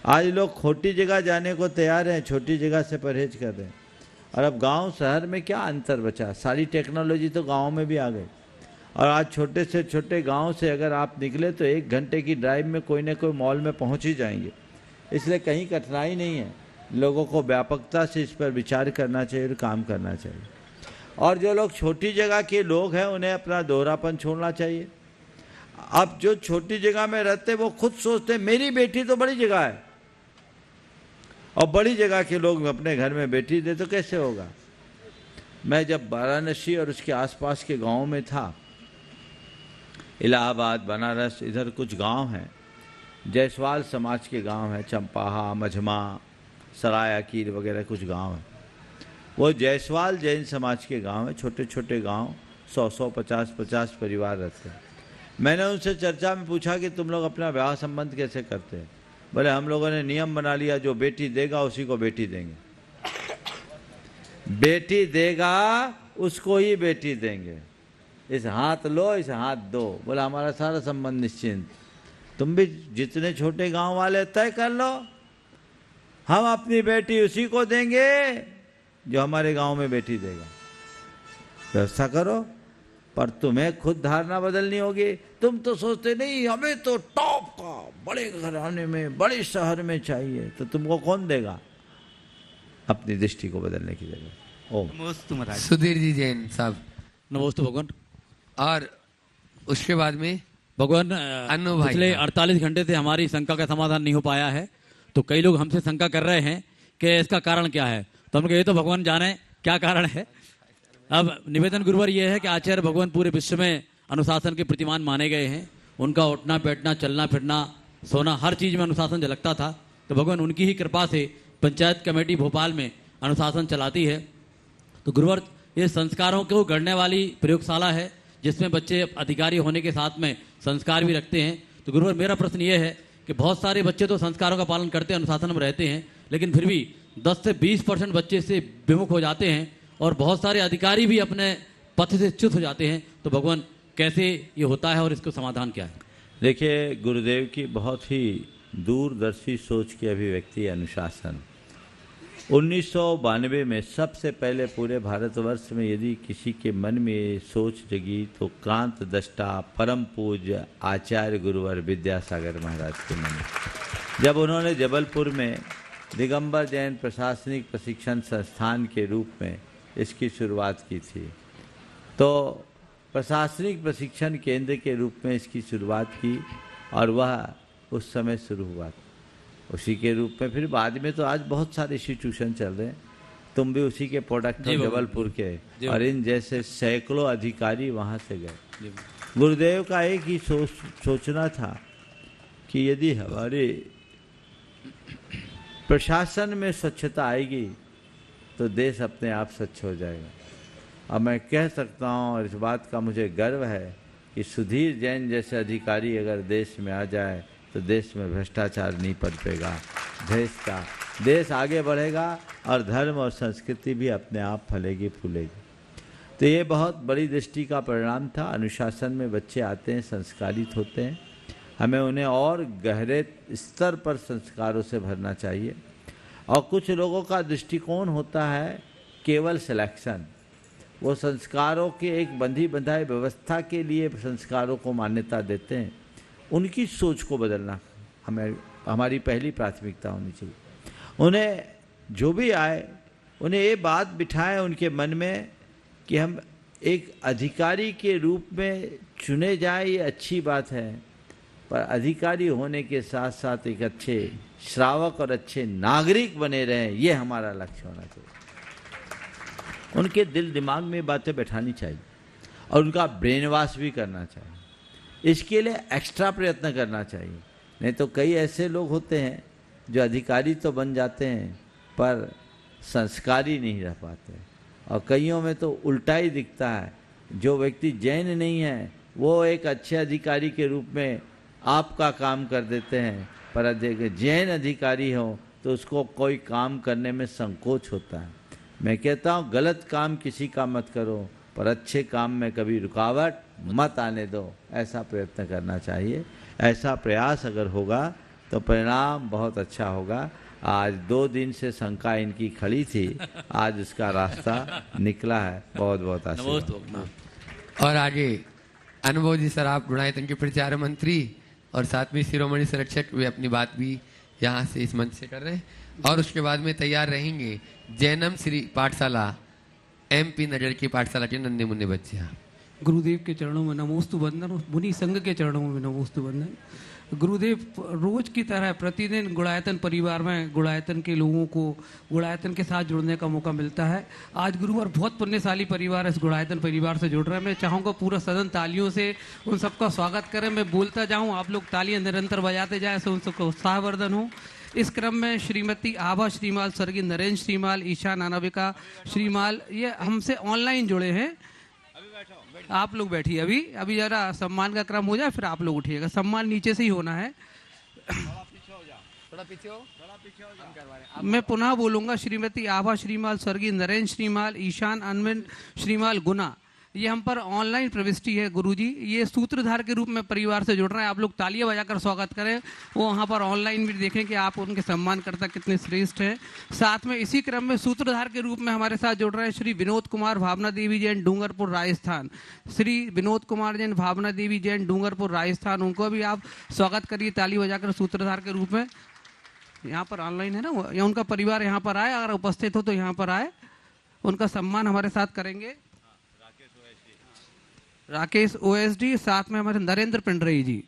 आज लोग खोटी जगह जाने को तैयार हैं, छोटी जगह से परहेज कर रहे हैं। और अब गांव शहर में क्या अंतर बचा। सारी टेक्नोलॉजी तो गांव में भी आ गई। और आज छोटे से छोटे गांव से अगर आप निकले तो 1 घंटे की ड्राइव में कोई ना कोई मॉल में पहुंच ही जाएंगे। इसलिए कहीं कठिनाई नहीं है। लोगों को व्यापकता से इस पर विचार करना चाहिए और काम करना चाहिए। और जो लोग छोटी जगह के लोग हैं उन्हें अपना दोहरापन छोड़ना चाहिए। अब जो छोटी जगह में रहते वो खुद सोचते मेरी बेटी तो बड़ी जगह है, और बड़ी जगह के लोग अपने घर में बेटी दे तो कैसे होगा। मैं जब वाराणसी और उसके आसपास के गांवों में था, इलाहाबाद, बनारस, इधर कुछ गांव हैं, जायसवाल समाज के गांव हैं, चंपाहा, मझमा, सराय अकीर वगैरह कुछ गांव हैं। वो जायसवाल जैन समाज के गांव हैं, छोटे छोटे गांव, 100-100, 50-50 परिवार रहते हैं। मैंने उनसे चर्चा में पूछा कि तुम लोग अपना विवाह संबंध कैसे करते हैं। बोले हम लोगों ने नियम बना लिया, जो बेटी देगा उसी को बेटी देंगे। बेटी देगा उसको ही बेटी देंगे। इस हाथ लो, इस हाथ दो। बोला हमारा सारा संबंध निश्चिंत। तुम भी जितने छोटे गांव वाले तय कर लो, हम अपनी बेटी उसी को देंगे जो हमारे गांव में बेटी देगा। व्यवस्था करो, पर तुम्हें खुद धारणा बदलनी होगी। तुम तो सोचते नहीं हमें तो टॉप का बड़े घराने में बड़े शहर में चाहिए, तो तुमको कौन देगा। अपनी दृष्टि को बदलने की जरूरत। ओम नमोस्तु महाराज। सुधीर जी जैन साहब। नमोस्तु भगवान। और उसके बाद में भगवान अनु भाई, पिछले 48 घंटे से हमारी शंका का समाधान नहीं हो पाया है। तो कई लोग हमसे शंका कर रहे हैं कि इसका कारण क्या है। तो हम कहे तो भगवान जाने क्या कारण है। अब निवेदन गुरुवर ये है कि आचार्य भगवान पूरे विश्व में अनुशासन के प्रतिमान माने गए हैं। उनका उठना बैठना, चलना फिरना, सोना, हर चीज में अनुशासन झलकता था। तो भगवान उनकी ही कृपा से पंचायत कमेटी भोपाल में अनुशासन चलाती है। तो गुरुवर ये संस्कारों को गढ़ने वाली प्रयोगशाला है, जिसमें बच्चे अधिकारी होने के साथ में संस्कार भी रखते हैं। तो गुरुवर मेरा प्रश्न ये है कि बहुत सारे बच्चे तो संस्कारों का पालन करते हैं, अनुशासन में रहते हैं, लेकिन फिर भी 10 से 20% बच्चे से विमुख हो जाते हैं और बहुत सारे अधिकारी भी अपने पथ से च्युत हो जाते हैं। तो भगवान कैसे ये होता है और इसका समाधान क्या है। देखिए, गुरुदेव की बहुत ही दूरदर्शी सोच की अभिव्यक्ति अनुशासन। 1992 में सबसे पहले पूरे भारतवर्ष में यदि किसी के मन में ये सोच जगी तो क्रांत दृष्टा परम पूज्य आचार्य गुरुवर विद्यासागर महाराज के मन में, जब उन्होंने जबलपुर में दिगंबर जैन प्रशासनिक प्रशिक्षण संस्थान के रूप में इसकी शुरुआत की थी। तो प्रशासनिक प्रशिक्षण केंद्र के रूप में इसकी शुरुआत की और वह उस समय शुरू हुआ। उसी के रूप में फिर बाद में तो आज बहुत सारे इंस्टीट्यूशन चल रहे हैं। तुम भी उसी के प्रोडक्ट हो, जबलपुर के, और इन जैसे सैकड़ों अधिकारी वहाँ से गए। गुरुदेव का एक ही सोचना था कि यदि हमारे प्रशासन में स्वच्छता आएगी तो देश अपने आप स्वच्छ हो जाएगा। अब मैं कह सकता हूँ और इस बात का मुझे गर्व है कि सुधीर जैन जैसे अधिकारी अगर देश में आ जाए तो देश में भ्रष्टाचार नहीं पनपेगा, देश आगे बढ़ेगा और धर्म और संस्कृति भी अपने आप फलेगी फूलेगी। तो ये बहुत बड़ी दृष्टि का परिणाम था। अनुशासन में बच्चे आते हैं, संस्कारित होते हैं, हमें उन्हें और गहरे स्तर पर संस्कारों से भरना चाहिए। और कुछ लोगों का दृष्टिकोण होता है केवल सिलेक्शन, वो संस्कारों के एक बंधी बंधाई व्यवस्था के लिए संस्कारों को मान्यता देते हैं। उनकी सोच को बदलना हमारी पहली प्राथमिकता होनी चाहिए। उन्हें जो भी आए उन्हें ये बात बिठाएं उनके मन में कि हम एक अधिकारी के रूप में चुने जाए, ये अच्छी बात है, पर अधिकारी होने के साथ साथ एक अच्छे श्रावक और अच्छे नागरिक बने रहें, ये हमारा लक्ष्य होना चाहिए। उनके दिल दिमाग में बातें बैठानी चाहिए और उनका ब्रेन वॉश भी करना चाहिए। इसके लिए एक्स्ट्रा प्रयत्न करना चाहिए। नहीं तो कई ऐसे लोग होते हैं जो अधिकारी तो बन जाते हैं पर संस्कारी नहीं रह पाते, और कईयों में तो उल्टा ही दिखता है। जो व्यक्ति जैन नहीं है वो एक अच्छे अधिकारी के रूप में आपका काम कर देते हैं, पर जैन अधिकारी हो तो उसको कोई काम करने में संकोच होता है। मैं कहता हूँ गलत काम किसी का मत करो, पर अच्छे काम में कभी रुकावट मत आने दो, ऐसा प्रयत्न करना चाहिए। ऐसा प्रयास अगर होगा तो परिणाम बहुत अच्छा होगा। आज 2 दिन से शंका इनकी खड़ी थी, आज उसका रास्ता निकला है। बहुत बहुत आशीर्वाद। और आगे अनुभव जी सर, आप गुणायतन के प्रचार मंत्री और साथ में शिरोमणि संरक्षक, वे अपनी बात भी यहाँ से इस मंच से कर रहे हैं। और उसके बाद में तैयार रहेंगे जैनम श्री पाठशाला MP नगर की पाठशाला के नन्हे मुन्ने बच्चे। गुरुदेव के चरणों में नमोस्तु वंदन, मुनि संघ के चरणों में नमोस्तु वंदन। गुरुदेव रोज की तरह प्रतिदिन गुणायतन परिवार में गुणायतन के लोगों को गुणायतन के साथ जुड़ने का मौका मिलता है। आज गुरुवार बहुत पुण्यशाली परिवार इस गुणायतन परिवार से जुड़ रहा है। मैं चाहूँगा पूरा सदन तालियों से उन सबका स्वागत करें। मैं बोलता जाऊँ, आप लोग तालियां निरंतर बजाते जाए, तो उन सबका उत्साहवर्धन हो। इस क्रम में श्रीमती आभा श्रीमाल, स्वर्गीय नरेंद्र श्रीमाल, ईशा नानाविका श्रीमाल, ये हमसे ऑनलाइन जुड़े हैं। आप लोग बैठिए, अभी जरा सम्मान का क्रम हो जाए, फिर आप लोग उठिएगा। सम्मान नीचे से ही होना है। थोड़ा पीछे हो। मैं पुनः बोलूंगा, श्रीमती आभा श्रीमाल, स्वर्गीय नरेंद्र श्रीमाल, ईशान अनविन श्रीमाल गुना, ये हम पर ऑनलाइन प्रविष्टि है। गुरुजी ये सूत्रधार के रूप में परिवार से जुड़ रहे हैं। आप लोग तालियां बजाकर स्वागत करें। वो वहाँ पर ऑनलाइन भी देखें कि आप उनके सम्मानकर्ता कितने श्रेष्ठ हैं। साथ में इसी क्रम में सूत्रधार के रूप में हमारे साथ जुड़ रहे हैं श्री विनोद कुमार भावना देवी जैन, डूंगरपुर राजस्थान। श्री विनोद कुमार जैन, भावना देवी जैन, डूंगरपुर राजस्थान, उनको भी आप स्वागत करिए ताली बजाकर सूत्रधार के रूप में। यहाँ पर ऑनलाइन है ना, या उनका परिवार यहाँ पर आए, अगर उपस्थित हो तो यहाँ पर आए, उनका सम्मान हमारे साथ करेंगे। राकेश OSD, साथ में हमारे नरेंद्र पिंडरई जी।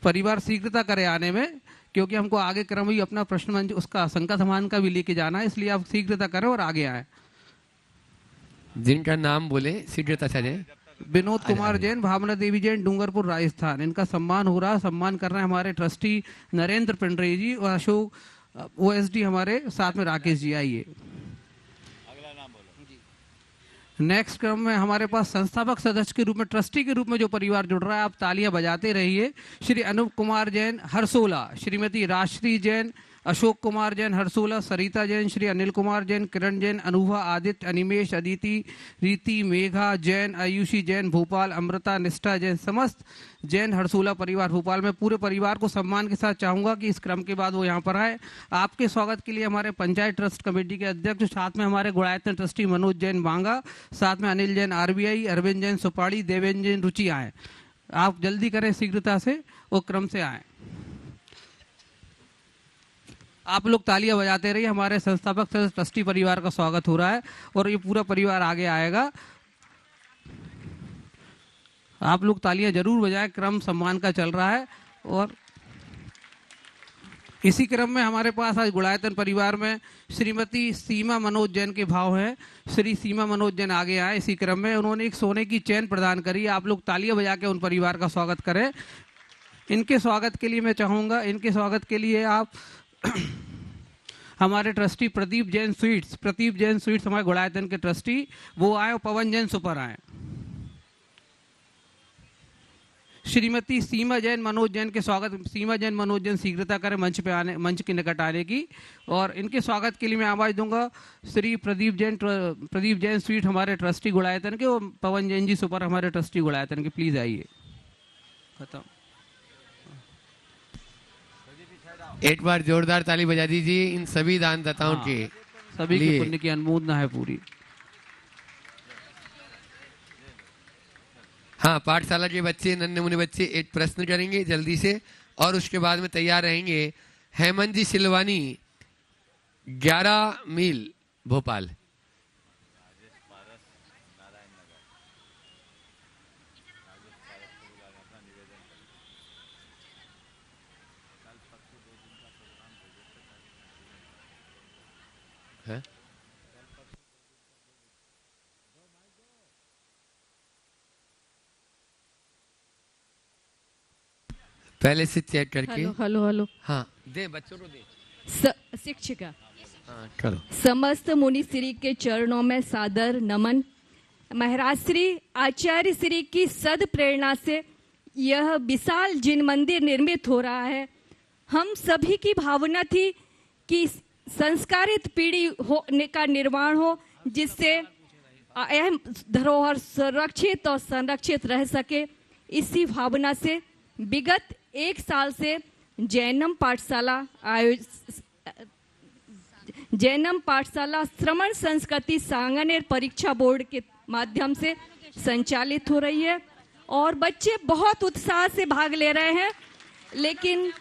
परिवार शीघ्रता करे आने में, क्योंकि हमको आगे क्रम ही अपना प्रश्न मंच उसका शंका समाधान का भी लेके जाना है, इसलिए आप शीघ्रता करें और आगे आए। जिनका नाम बोले शीघ्रता से जाए। विनोद कुमार जैन, भावना देवी जैन, डूंगरपुर राजस्थान, इनका सम्मान हो रहा। सम्मान कर रहे हैं हमारे ट्रस्टी नरेंद्र पिंडरई जी और अशोक OSD हमारे साथ में राकेश जी। आइए। नेक्स्ट क्रम में हमारे पास संस्थापक सदस्य के रूप में, ट्रस्टी के रूप में जो परिवार जुड़ रहा है, आप तालियां बजाते रहिए। श्री अनूप कुमार जैन हरसोला, श्रीमती राजश्री जैन, अशोक कुमार जैन हरसोला, सरिता जैन, श्री अनिल कुमार जैन, किरण जैन, अनुभा, आदित्य, अनिमेश, अदिति, रीति, मेघा जैन, आयुषी जैन भोपाल, अमृता, निष्ठा जैन, समस्त जैन हरसोला परिवार भोपाल में। पूरे परिवार को सम्मान के साथ चाहूंगा कि इस क्रम के बाद वो यहाँ पर आए। आपके स्वागत के लिए हमारे पंचायत ट्रस्ट कमेटी के अध्यक्ष, साथ में हमारे गुणायतन ट्रस्टी मनोज जैन बांगा, साथ में अनिल जैन RBI, अरविंद जैन सुपाड़ी, देवेंद्र जैन रुचि आए। आप जल्दी करें, शीघ्रता से वो क्रम से आए। आप लोग तालियां बजाते रहिए। हमारे संस्थापक ट्रस्टी परिवार का स्वागत हो रहा है और ये पूरा परिवार आगे आएगा। आप लोग तालियां जरूर बजाएं, क्रम सम्मान का चल रहा है। और इसी क्रम में हमारे पास आज गुड़ायतन परिवार में श्रीमती सीमा मनोज जैन के भाव हैं। श्री सीमा मनोज जैन आगे आए। इसी क्रम में उन्होंने एक सोने की चैन प्रदान करी। आप लोग तालियां बजा के उन परिवार का स्वागत करें। इनके स्वागत के लिए मैं चाहूँगा, इनके स्वागत के लिए आप हमारे ट्रस्टी प्रदीप जैन स्वीट्स हमारे गुड़ायतन के ट्रस्टी वो आए और पवन जैन सुपर आए। श्रीमती सीमा जैन मनोज जैन के स्वागत, सीमा जैन मनोज जैन शीघ्रता करें मंच के निकट आने की। और इनके स्वागत के लिए मैं आवाज दूंगा श्री प्रदीप जैन स्वीट हमारे ट्रस्टी गुड़ायतन के और पवन जैन जी सुपर हमारे ट्रस्टी गुड़ायतन के। प्लीज आइए। खत्म। एक बार जोरदार ताली बजा दीजिए इन सभी दानदाताओं के सभी के पुण्य की अनुमोदना है पूरी। हाँ, पाठशाला के बच्चे, नन्हे मुन्ने बच्चे एक प्रश्न करेंगे जल्दी से, और उसके बाद में तैयार रहेंगे हेमंत जी सिलवानी 11 मील भोपाल। है? पहले से चेक करके। हेलो। हाँ, दे बच्चों को दे। शिक्षिका। हाँ, करो। समस्त मुनि श्री के चरणों में सादर नमन। महाराज श्री आचार्य श्री की सद प्रेरणा से यह विशाल जिन मंदिर निर्मित हो रहा है। हम सभी की भावना थी कि संस्कारित पीढ़ी का निर्माण हो, जिससे अहम धरोहर सुरक्षित और संरक्षित रह सके। इसी भावना से विगत 1 साल से जैनम पाठशाला श्रवण संस्कृति सांगनेर परीक्षा बोर्ड के माध्यम से संचालित हो रही है और बच्चे बहुत उत्साह से भाग ले रहे हैं। लेकिन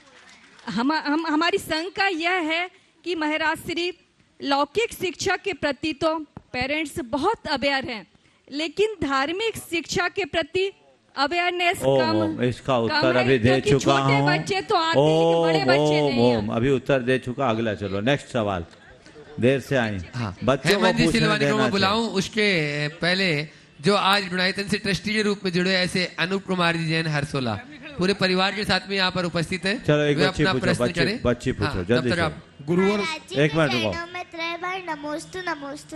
हमारी शंका यह है कि महाराज श्री लौकिक शिक्षा के प्रति तो पेरेंट्स बहुत अवेयर हैं, लेकिन धार्मिक शिक्षा के प्रति अवेयरनेस कम। इसका उत्तर अभी दे चुका हूँ। बच्चे तो आते हैं, बड़े बच्चे नहीं। अभी उत्तर दे चुका। अगला चलो, नेक्स्ट सवाल। देर से आई। हाँ, बच्चों को पूछने देना मैं बुलाऊं उसके पहले जो आज गुड़ायतन से ट्रस्टी के रूप में जुड़े ऐसे अनूप कुमार जी जैन हरसोला पूरे परिवार के साथ में यहाँ पर उपस्थित हैं। चलो एक बच्ची पूछो जल्दी से। गुरुवर एक मिनट रुको।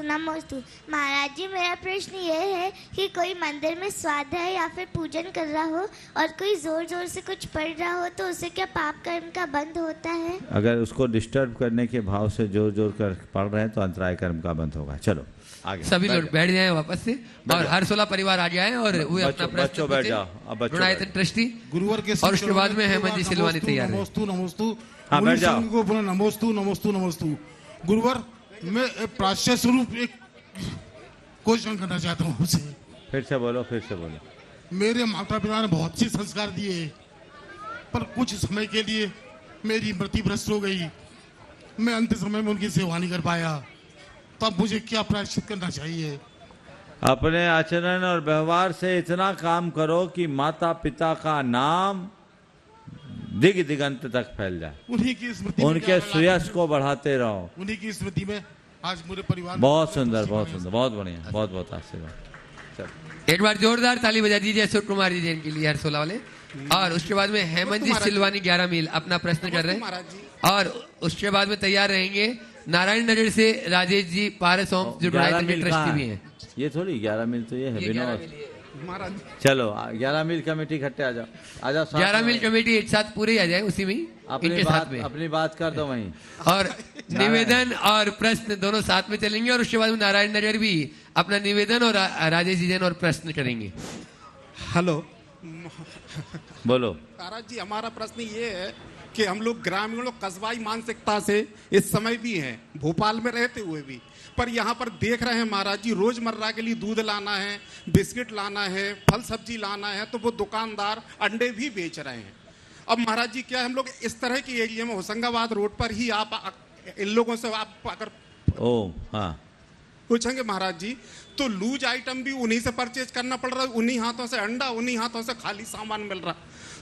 नमोस्तु। महाराज जी, मेरा प्रश्न ये है कि कोई मंदिर में स्वाद है या फिर पूजन कर रहा हो और कोई जोर जोर से कुछ पढ़ रहा हो तो उसे क्या पाप कर्म का बंद होता है? अगर उसको डिस्टर्ब करने के भाव से जोर जोर कर पढ़ रहे हैं तो अंतराय कर्म का बंद होगा। चलो आगे सभी लोग बैठ जाएं वापस से, और हरसोला परिवार आ गया है और वो अपना प्रश्न बैठ जाओ। अब गुड़ायतन ट्रस्टी गुरुवर के और उसके बाद में हेमंत जी सिलवानी तैयार है। नमोस्तु। हाँ, बैठ जाओ। नमोस्तु। गुरुवर, मैं प्राच्य स्वरूप एक क्वेश्चन करना चाहता हूँ आपसे। फिर से बोलो। मेरे माता पिता ने बहुत से संस्कार दिए, पर कुछ समय के लिए मेरी मति भ्रष्ट हो गई। मैं अंत समय में उनकी सेवा नहीं कर पाया, तब मुझे क्या प्रायश्चित करना चाहिए? अपने आचरण और व्यवहार से इतना काम करो कि माता पिता का नाम दिगंत तक फैल जाए। उन्हीं की स्मृति, उनके सुयश को बढ़ाते रहो। उन्हीं की स्मृति में आज पूरे परिवार। बहुत सुंदर, बहुत बढ़िया, बहुत आशीर्वाद। एक बार जोरदार ताली बजा दीजिए अशोक कुमार जी जैन के लिए हरसोला वाले। और उसके बाद में हेमंत जी सिलवानी 11 मील अपना प्रश्न कर रहे हैं और उसके बाद में तैयार रहेंगे नारायण नगर से राजेश जी पारसोम जो गुड़ायतन के ट्रस्टी भी हैं। ये थोड़ी 11 मील तो ये है विनोद। चलो 11 मील कमेटी इकट्ठे आ जाओ। 11 मील कमेटी एक साथ पूरे ही आ जाए उसी में इनके साथ में। अपनी बात कर दो वहीं। और निवेदन और प्रश्न दोनों साथ में चलेंगे और उसके बाद में नारायण नगर भी अपना निवेदन और राजेश जी जैन और प्रश्न करेंगे। हेलो, बोलो। महाराज जी, हमारा प्रश्न ये है कि हम लोग ग्रामीणों कस्बाई मानसिकता से इस समय भी हैं, भोपाल में रहते हुए भी, पर यहाँ पर देख रहे हैं महाराज जी, रोजमर्रा के लिए दूध लाना है, बिस्किट लाना है, फल सब्जी लाना है, तो वो दुकानदार अंडे भी बेच रहे हैं। अब महाराज जी, क्या हम लोग इस तरह की एरिया में होशंगाबाद रोड पर ही आप इन लोगों से आप अगर हाँ पूछेंगे महाराज जी, तो लूज आइटम भी उन्हीं से परचेज करना पड़ रहा है, उन्हीं हाथों से अंडा, उन्हीं हाथों से खाली सामान मिल रहा।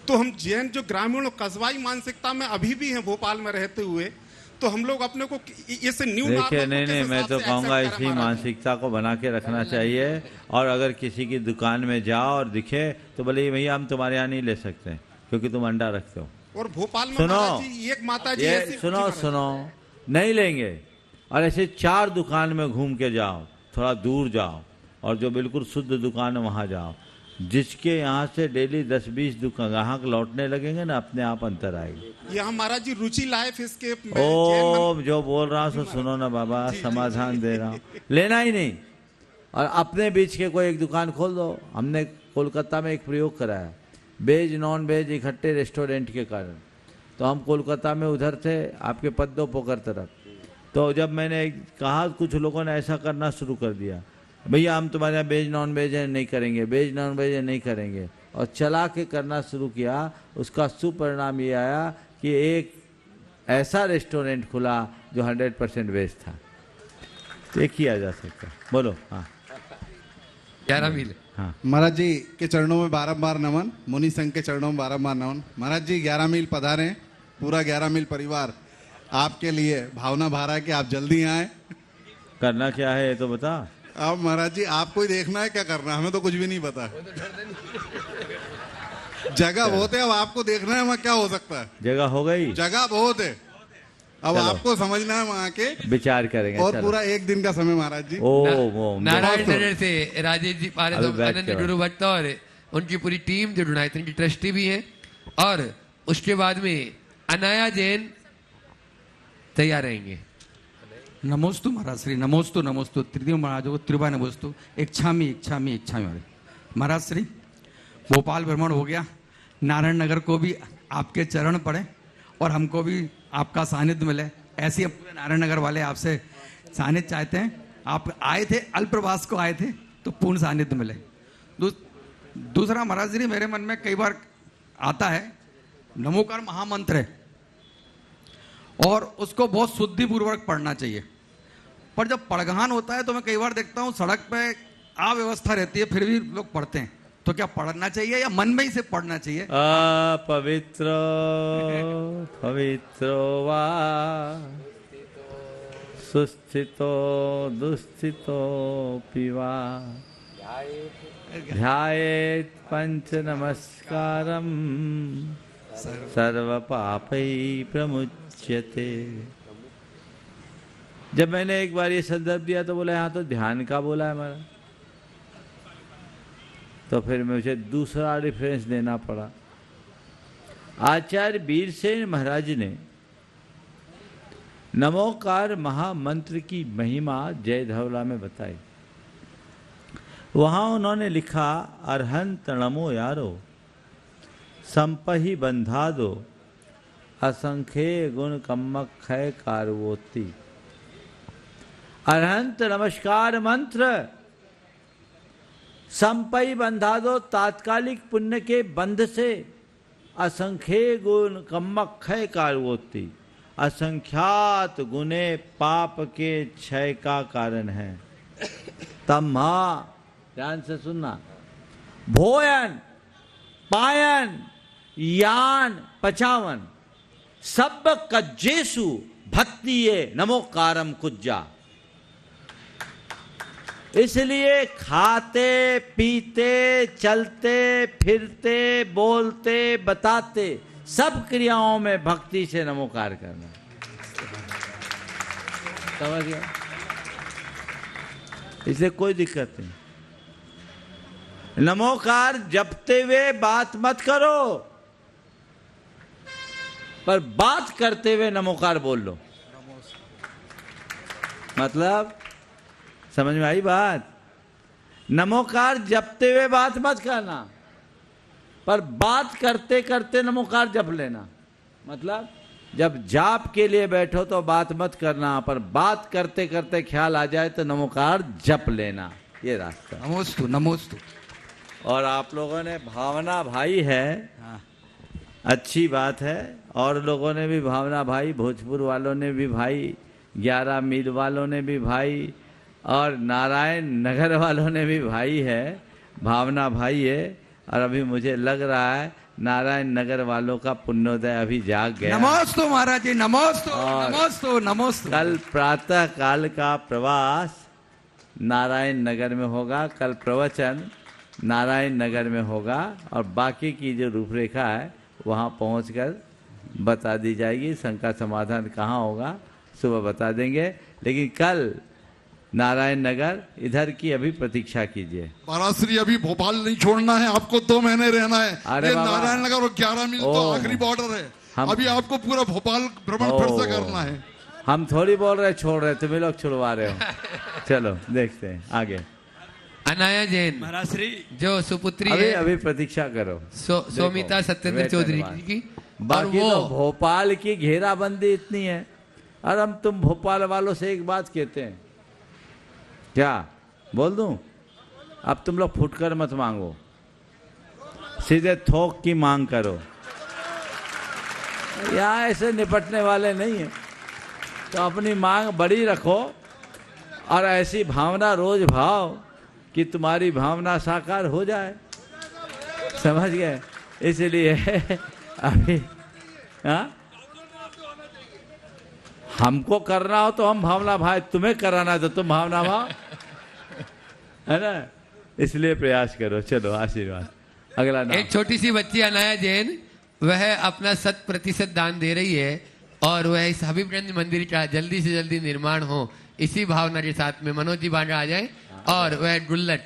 तो हम जैन जो ग्रामीण कस्बाई मानसिकता में अभी भी हैं भोपाल में रहते हुए, तो हम लोग अपने को इस न्यू देखिए, नहीं, मैं तो कहूँगा इसी मानसिकता को बना के रखना चाहिए। और अगर किसी की दुकान में जाओ और दिखे तो बोले भैया हम तुम्हारे यहाँ नहीं ले सकते क्योंकि तुम अंडा रखते हो। और भोपाल में सुनो, एक माता जी ऐसी, सुनो नहीं लेंगे। और ऐसे 4 दुकान में घूम के जाओ, थोड़ा दूर जाओ और जो बिल्कुल शुद्ध दुकान है वहाँ जाओ, जिसके यहाँ से डेली 10-20 दुकान ग्राहक लौटने लगेंगे ना, अपने आप अंतर आएगी। ये हमारा जी रुचि लाइफ इसके ओ जो बोल रहा हूँ सुनो ना बाबा, समाधान दे रहा हूँ, लेना ही नहीं। और अपने बीच के कोई एक दुकान खोल दो। हमने कोलकाता में एक प्रयोग कराया, वेज नॉन वेज इकट्ठे रेस्टोरेंट के कारण। तो हम कोलकाता में उधर थे आपके पद्दो पोखर तरफ। तो जब मैंने कहा, कुछ लोगों ने ऐसा करना शुरू कर दिया, भैया हम तुम्हारे यहाँ वेज नॉन वेज है नहीं करेंगे, वेज नॉन वेज है नहीं करेंगे, और चला के करना शुरू किया। उसका सुपरिणाम ये आया कि एक ऐसा रेस्टोरेंट खुला जो 100% वेज था। ये किया जा सकता। बोलो। हाँ 11 मील। हाँ महाराज जी के चरणों में बारंबार नमन, मुनि संघ के चरणों में बारंबार नमन। महाराज जी 11 मील पधारे, पूरा 11 मील परिवार आपके लिए भावना भा रहा है कि आप जल्दी आए। करना क्या है ये तो बता। अब महाराज जी आपको ही देखना है क्या करना है, हमें तो कुछ भी नहीं पता। जगह बहुत है, अब आपको देखना है वहाँ क्या हो सकता है। जगह हो गई, जगह बहुत है, अब आपको समझना है वहाँ के, विचार करेंगे। और पूरा 1 दिन का समय महाराज जी। नारायण नगर से राजेश जी पारे, आनंद गुरु भट्ट और उनकी पूरी टीम जो डोनायतन की ट्रस्टी भी है, और उसके बाद में अनाया जैन तैयार रहेंगे। नमोस्तु महाराज श्री, नमोस्तु नमोस्तु त्रिदेव महाराजों को त्रिभा नमोस्तु। इच्छामी इच्छामी इच्छामी महाराज श्री, भोपाल भ्रमण हो गया, नारायण नगर को भी आपके चरण पड़े और हमको भी आपका सानिध्य मिले। ऐसे ही पूरे नारायण नगर वाले आपसे सानिध्य चाहते हैं। आप आए थे, अल्पप्रवास को आए थे, तो पूर्ण सानिध्य मिले। दूसरा महाराज श्री, मेरे मन में कई बार आता है, नमोकार महामंत्र है और उसको बहुत शुद्धिपूर्वक पढ़ना चाहिए, पर जब पड़गहान होता है तो मैं कई बार देखता हूँ सड़क पे अव्यवस्था रहती है, फिर भी लोग पढ़ते हैं। तो क्या पढ़ना चाहिए या मन में ही से पढ़ना चाहिए? पवित्र पवित्रो वा सुस्थितो दुस्थितो पिवा ध्यायेत् पंच नमस्कारम सर्व पापै प्रमुच्यते। जब मैंने एक बार ये संदर्भ दिया तो बोला यहाँ तो ध्यान का बोला है हमारा, तो फिर मुझे दूसरा रेफरेंस देना पड़ा। आचार्य वीरसेन महाराज ने नमोकार महामंत्र की महिमा जय धवला में बताई। वहाँ उन्होंने लिखा, अरहंत नमो यारो संपहि बंधा दो असंख्य गुण कम्मक खय कारवोती। अरहंत नमस्कार मंत्र संपई बंधा दो तात्कालिक पुण्य के बंध से, असंख्य गुण कम्मक क्षय कारवोती। असंख्यात गुने पाप के क्षय का कारण है। तम्हा, ध्यान से सुनना, भोयन पायन यान पचावन सब कज्जेसु भक्तिये नमोकारम कुज्जा। इसलिए खाते पीते चलते फिरते बोलते बताते सब क्रियाओं में भक्ति से नमोकार करना। समझ गया? इससे कोई दिक्कत नहीं। नमोकार जपते हुए बात मत करो, पर बात करते हुए नमोकार बोल लो। मतलब समझ में आई बात? नमोकार जपते हुए बात मत करना, पर बात करते करते नमोकार जप लेना। मतलब जब जाप के लिए बैठो तो बात मत करना, पर बात करते करते ख्याल आ जाए तो नमोकार जप लेना। ये रास्ता। नमोस्तु नमोस्तु। और आप लोगों ने भावना भाई है, अच्छी बात है। और लोगों ने भी भावना भाई, भोजपुर वालों ने भी भाई, 11 मील वालों ने भी भाई, और नारायण नगर वालों ने भी भाई है, भावना भाई है। और अभी मुझे लग रहा है नारायण नगर वालों का पुण्योदय अभी जाग गया। नमोस्तु महाराज जी, नमोस्तु और नमोस्तु नमोस्तु। कल प्रातः काल का प्रवास नारायण नगर में होगा, कल प्रवचन नारायण नगर में होगा और बाकी की जो रूपरेखा है वहाँ पहुँचकर बता दी जाएगी। शंका समाधान कहाँ होगा सुबह बता देंगे, लेकिन कल नारायण नगर इधर की अभी प्रतीक्षा कीजिए। महाराज श्री अभी भोपाल नहीं छोड़ना है, आपको 2 महीने रहना है। अरे ये बाबा। नारायण नगर और 11 मील तो आखिरी बॉर्डर है। अभी आपको पूरा भोपाल भ्रमण फिर से करना है। हम थोड़ी बोल रहे छोड़ रहे, तुम्हें लोग छुड़वा रहे हो। चलो देखते हैं आगे। अनाया जैन महाराज श्री जो सुपुत्री है, अभी प्रतीक्षा करो। सोमिता सत्येंद्र चौधरी की। बाकी और तो भोपाल की घेराबंदी इतनी है। और हम तुम भोपाल वालों से एक बात कहते हैं, क्या बोल दूं? अब तुम लोग फुटकर मत मांगो, सीधे थोक की मांग करो। यहाँ ऐसे निपटने वाले नहीं है, तो अपनी मांग बड़ी रखो और ऐसी भावना रोज भाव कि तुम्हारी भावना साकार हो जाए। समझ गए? इसलिए अभी हमको करना हो तो हम भावना भाव, तुम्हें कराना है तो तुम भावना भाव, है ना? इसलिए प्रयास करो। चलो आशीर्वाद। अगला नाम। एक छोटी सी बच्ची अनाया जैन, वह अपना 100% दान दे रही है और वह इस हबीबगंज मंदिर का जल्दी से जल्दी निर्माण हो, इसी भावना के साथ में मनोज जी बांडा आ जाए और वह गुल्लट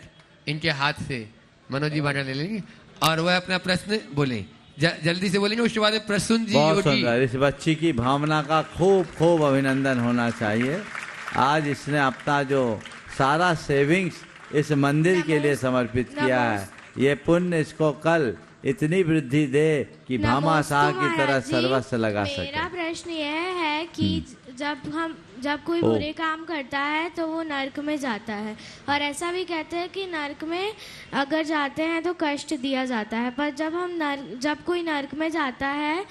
इनके हाथ से मनोज जी बांडा ले लेंगे और वह अपना प्रश्न बोले, जल्दी से बोलेंगे। उसके बाद प्रसून जी बहुत योगी। सुंदर। इस बच्ची की भावना का खूब खूब अभिनंदन होना चाहिए। आज इसने अपना जो सारा सेविंग्स इस मंदिर के लिए समर्पित किया है। ये पुण्य इसको कल इतनी वृद्धि दे कि भामा शाह की तरह सर्वस्व लगा सके। मेरा प्रश्न यह है कि जब कोई ओ। बुरे काम करता है तो वो नर्क में जाता है, और ऐसा भी कहते हैं कि नर्क में अगर जाते हैं तो कष्ट दिया जाता है, पर जब कोई नर्क में जाता है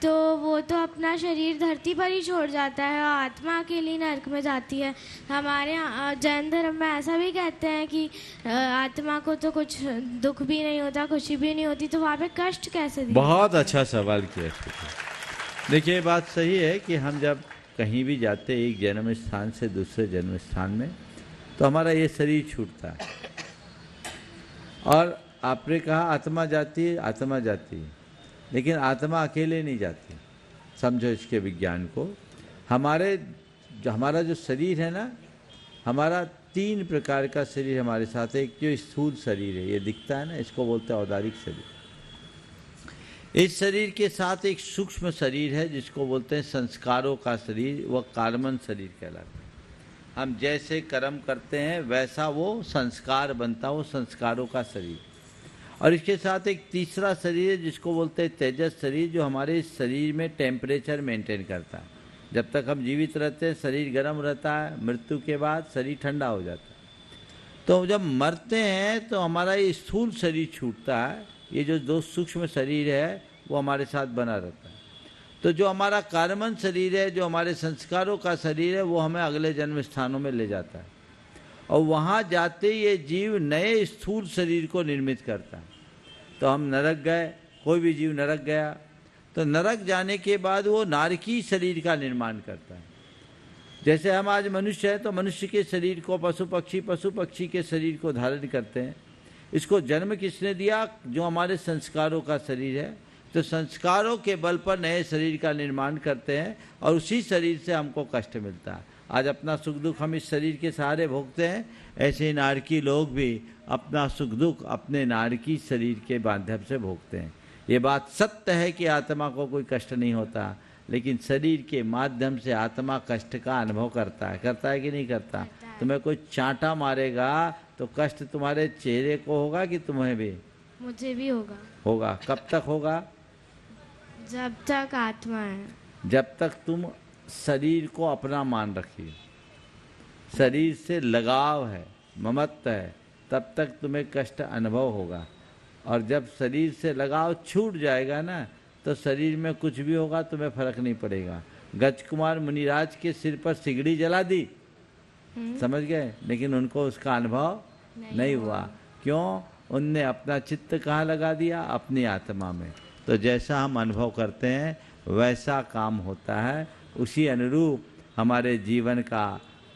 तो वो तो अपना शरीर धरती पर ही छोड़ जाता है और आत्मा अकेली नर्क में जाती है। हमारे जैन धर्म में ऐसा भी कहते हैं कि आत्मा को तो कुछ दुख भी नहीं होता, खुशी भी नहीं होती, तो वहाँ पे कष्ट कैसे दिया? बहुत अच्छा सवाल किया। देखिए बात सही है कि हम जब कहीं भी जाते एक जन्म स्थान से दूसरे जन्म स्थान में, तो हमारा ये शरीर छूटता है। और आपने कहा आत्मा जाती है, आत्मा जाती है, लेकिन आत्मा अकेले नहीं जाती। समझो इसके विज्ञान को। हमारा जो शरीर है ना, हमारा 3 प्रकार का शरीर हमारे साथ है। एक जो स्थूल शरीर है, ये दिखता है ना, इसको बोलते हैं औदारिक शरीर। इस शरीर के साथ एक सूक्ष्म शरीर है जिसको बोलते हैं संस्कारों का शरीर, वह कार्मन शरीर कहलाता है। हम जैसे कर्म करते हैं वैसा वो संस्कार बनता है, वो संस्कारों का शरीर। और इसके साथ एक तीसरा शरीर है जिसको बोलते हैं तेजस शरीर, जो हमारे शरीर में टेम्परेचर मेंटेन करता है। जब तक हम जीवित रहते हैं शरीर गर्म रहता है, मृत्यु के बाद शरीर ठंडा हो जाता है। तो जब मरते हैं तो हमारा ये स्थूल शरीर छूटता है, ये जो 2 सूक्ष्म शरीर है वो हमारे साथ बना रहता है। तो जो हमारा कार्मन शरीर है, जो हमारे संस्कारों का शरीर है, वो हमें अगले जन्म स्थानों में ले जाता है और वहाँ जाते ये जीव नए स्थूल शरीर को निर्मित करता है। तो हम नरक गए, कोई भी जीव नरक गया तो नरक जाने के बाद वो नारकी शरीर का निर्माण करता है। जैसे हम आज मनुष्य हैं तो मनुष्य के शरीर को पशु पक्षी के शरीर को धारण करते हैं। इसको जन्म किसने दिया? जो हमारे संस्कारों का शरीर है। तो संस्कारों के बल पर नए शरीर का निर्माण करते हैं और उसी शरीर से हमको कष्ट मिलता है। आज अपना सुख दुख हम इस शरीर के सहारे भोगते हैं, ऐसे नारकी लोग भी अपना सुख दुख अपने नारकी शरीर के माध्यम से भोगते हैं। ये बात सत्य है कि आत्मा को कोई कष्ट नहीं होता, लेकिन शरीर के माध्यम से आत्मा कष्ट का अनुभव करता है कि नहीं करता? तुम्हें कोई चांटा मारेगा तो कष्ट तुम्हारे चेहरे को होगा कि तुम्हें भी? मुझे भी होगा। कब तक होगा? जब तक आत्मा है। जब तक तुम शरीर को अपना मान रखिए, शरीर से लगाव है, ममत्व है, तब तक तुम्हें कष्ट अनुभव होगा। और जब शरीर से लगाव छूट जाएगा ना, तो शरीर में कुछ भी होगा तुम्हें फर्क नहीं पड़ेगा। गजकुमार मुनिराज के सिर पर सिगड़ी जला दी, समझ गए, लेकिन उनको उसका अनुभव नहीं हुआ। क्यों? उनने अपना चित्त कहाँ लगा दिया? अपनी आत्मा में। तो जैसा हम अनुभव करते हैं वैसा काम होता है, उसी अनुरूप हमारे जीवन का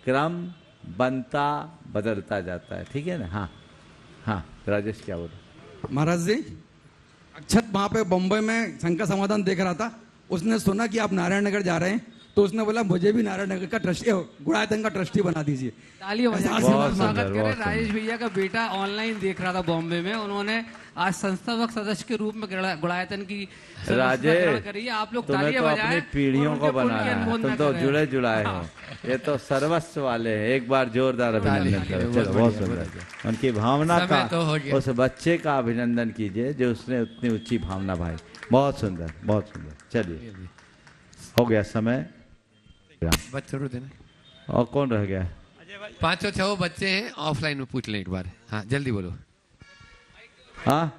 क्रम बनता बदलता जाता है। ठीक है ना? हाँ हाँ, राजेश क्या बोला? महाराज जी, अक्षत वहाँ पे बम्बई में शंकर समाधान देख रहा था, उसने सुना कि आप नारायण नगर जा रहे हैं, तो उसने बोला मुझे भी नारायण नगर का ट्रस्टी, गुड़ायतन का ट्रस्टी बना दीजिए। तालियां बजा के स्वागत करें। राजेश भैया का बेटा ऑनलाइन देख रहा था बॉम्बे में, उन्होंने आज संस्थापक सदस्य के रूप में गुड़ायतन की राजेश करी है। आप लोग तुम्हें तालियां तो बजाएं, अपनी पीढ़ियों को बनाना है, तुम तो जुड़े जुड़ाए हो, ये तो सर्वस्व वाले हैं। एक बार जोरदार अभिनंदन करो। चलो, बहुत सुंदर। उनकी भावना का, उस बच्चे का अभिनंदन कीजिए जो उसने उतनी ऊंची भावना भाई। बहुत सुंदर, बहुत सुंदर। चलिए, हो गया समय। बच्चों देना। और कौन रह गया? 5-6 बच्चे हैं, ऑफलाइन में पूछ लें एक बार। हाँ, जल्दी बोलो। हाँ,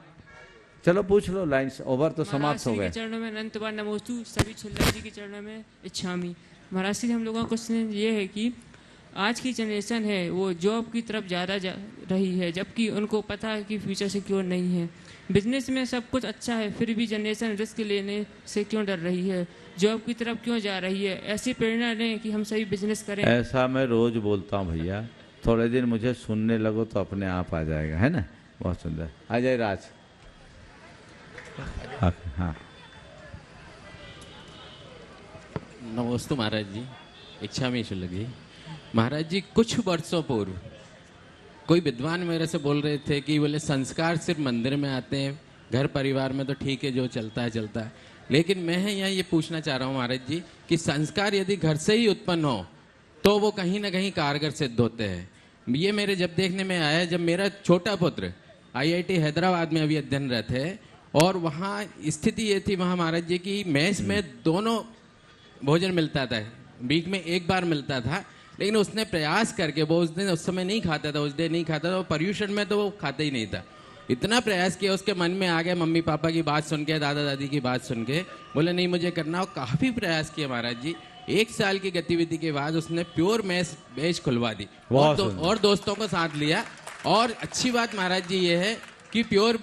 चलो पूछ लो। लाइन्स ओवर तो समाप्त हो गए। चरणों में अनंत बार नमोस्तु, सभी छुल्लक जी के चरणों में इच्छामी। महाराज श्री, हम लोगों का क्वेश्चन ये है कि आज की जनरेशन है वो जॉब की तरफ ज़्यादा जा रही है, जबकि उनको पता है कि फ्यूचर सिक्योर नहीं है। बिजनेस में सब कुछ अच्छा है, फिर भी जनरेशन रिस्क लेने से क्यों डर रही है? जॉब की तरफ क्यों जा रही है? ऐसी प्रेरणा दें कि हम सही बिजनेस करें। ऐसा मैं रोज बोलता हूँ भैया, थोड़े दिन मुझे सुनने लगो तो अपने आप आ जाएगा, है ना? बहुत सुंदर। आ जाए राज। हाँ, नमस्ते महाराज जी, इच्छा में लगी। महाराज जी, कुछ वर्षों पूर्व कोई विद्वान मेरे से बोल रहे थे कि बोले संस्कार सिर्फ मंदिर में आते हैं, घर परिवार में तो ठीक है, जो चलता है चलता है। लेकिन मैं यहाँ ये पूछना चाह रहा हूँ महाराज जी कि संस्कार यदि घर से ही उत्पन्न हो तो वो कहीं ना कहीं कारगर सिद्ध होते हैं। ये मेरे जब देखने में आया, जब मेरा छोटा पुत्र IIT हैदराबाद में अभी अध्ययनरत है, और वहाँ स्थिति ये थी वहाँ महाराज जी की मेस में दोनों भोजन मिलता था, वीक में एक बार मिलता था, लेकिन उसने प्रयास करके, वो उस समय नहीं खाता था, उस डे नहीं खाता था, पर्यूषण में तो वो खाता ही नहीं था। इतना प्रयास किया, उसके मन में आ गया, मम्मी पापा की बात सुन के, दादा दादी की बात सुन के, बोले नहीं मुझे करना। और काफ़ी प्रयास किया महाराज जी। 1 साल की गतिविधि के बाद उसने प्योर बेच खुलवा दी और दोस्तों को साथ लिया। और अच्छी बात महाराज जी ये है कि प्योर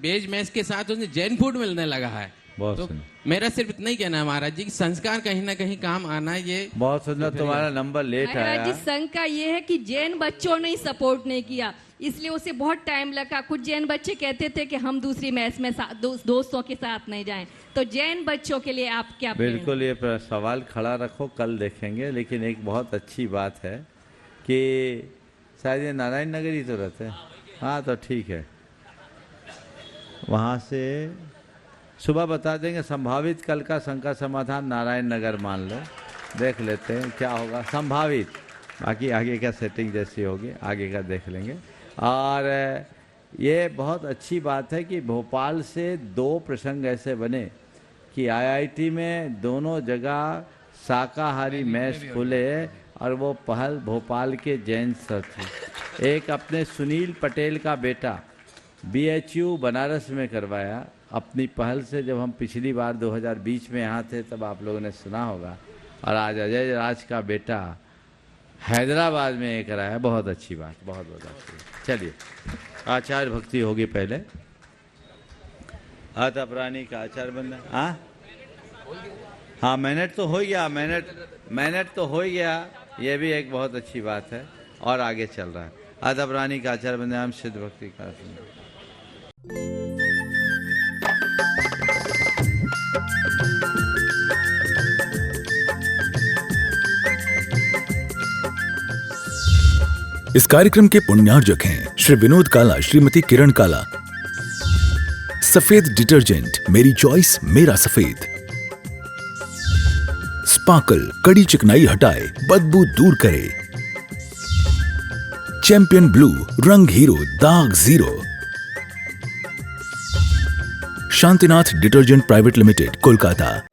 बेज मैस के साथ उसने जैन फूड मिलने लगा है। तो मेरा सिर्फ इतना ही कहना है महाराज जी कि संस्कार कहीं ना कहीं काम आना, ये बहुत सुंदर। तुम्हारा नंबर लेट आया। महाराज जी, संघ का ये है कि जैन बच्चों ने सपोर्ट नहीं किया, इसलिए उसे बहुत टाइम लगा। कुछ जैन बच्चे कहते थे कि हम दूसरी मैच में दोस्तों के साथ नहीं जाएं। तो जैन बच्चों के लिए आप क्या? बिल्कुल, ये सवाल खड़ा रखो, कल देखेंगे। लेकिन एक बहुत अच्छी बात है कि शायद ये नारायण नगर ही तो रहते हैं। हाँ, तो ठीक है, वहाँ से सुबह बता देंगे। संभावित कल का शंका समाधान नारायण नगर मान लो, देख लेते हैं क्या होगा संभावित। बाकी आगे का सेटिंग जैसी होगी आगे का देख लेंगे। और ये बहुत अच्छी बात है कि भोपाल से 2 प्रसंग ऐसे बने कि IIT में दोनों जगह शाकाहारी मैस खुले, और वो पहल भोपाल के जैन सर थे। एक अपने सुनील पटेल का बेटा BHU बनारस में करवाया अपनी पहल से। जब हम पिछली बार 2020 में यहाँ थे तब आप लोगों ने सुना होगा। और आज अजय राज का बेटा हैदराबाद में ये कराया। बहुत अच्छी बात, बहुत बहुत अच्छी। चलिए, आचार्य भक्ति होगी पहले। आता प्राणी का आचार बनना। हाँ, मिनट तो हो गया, मिनट तो हो गया। ये भी एक बहुत अच्छी बात है और आगे चल रहा है। आधा प्राणी का आचार बनना, हम सिद्ध भक्ति का। इस कार्यक्रम के पुण्यार्जक हैं श्री विनोद काला, श्रीमती किरण काला। सफेद डिटर्जेंट, मेरी चॉइस मेरा सफेद। स्पार्कल, कड़ी चिकनाई हटाए, बदबू दूर करे। चैंपियन ब्लू, रंग हीरो, दाग zero. Shantinath detergent private limited, Kolkata.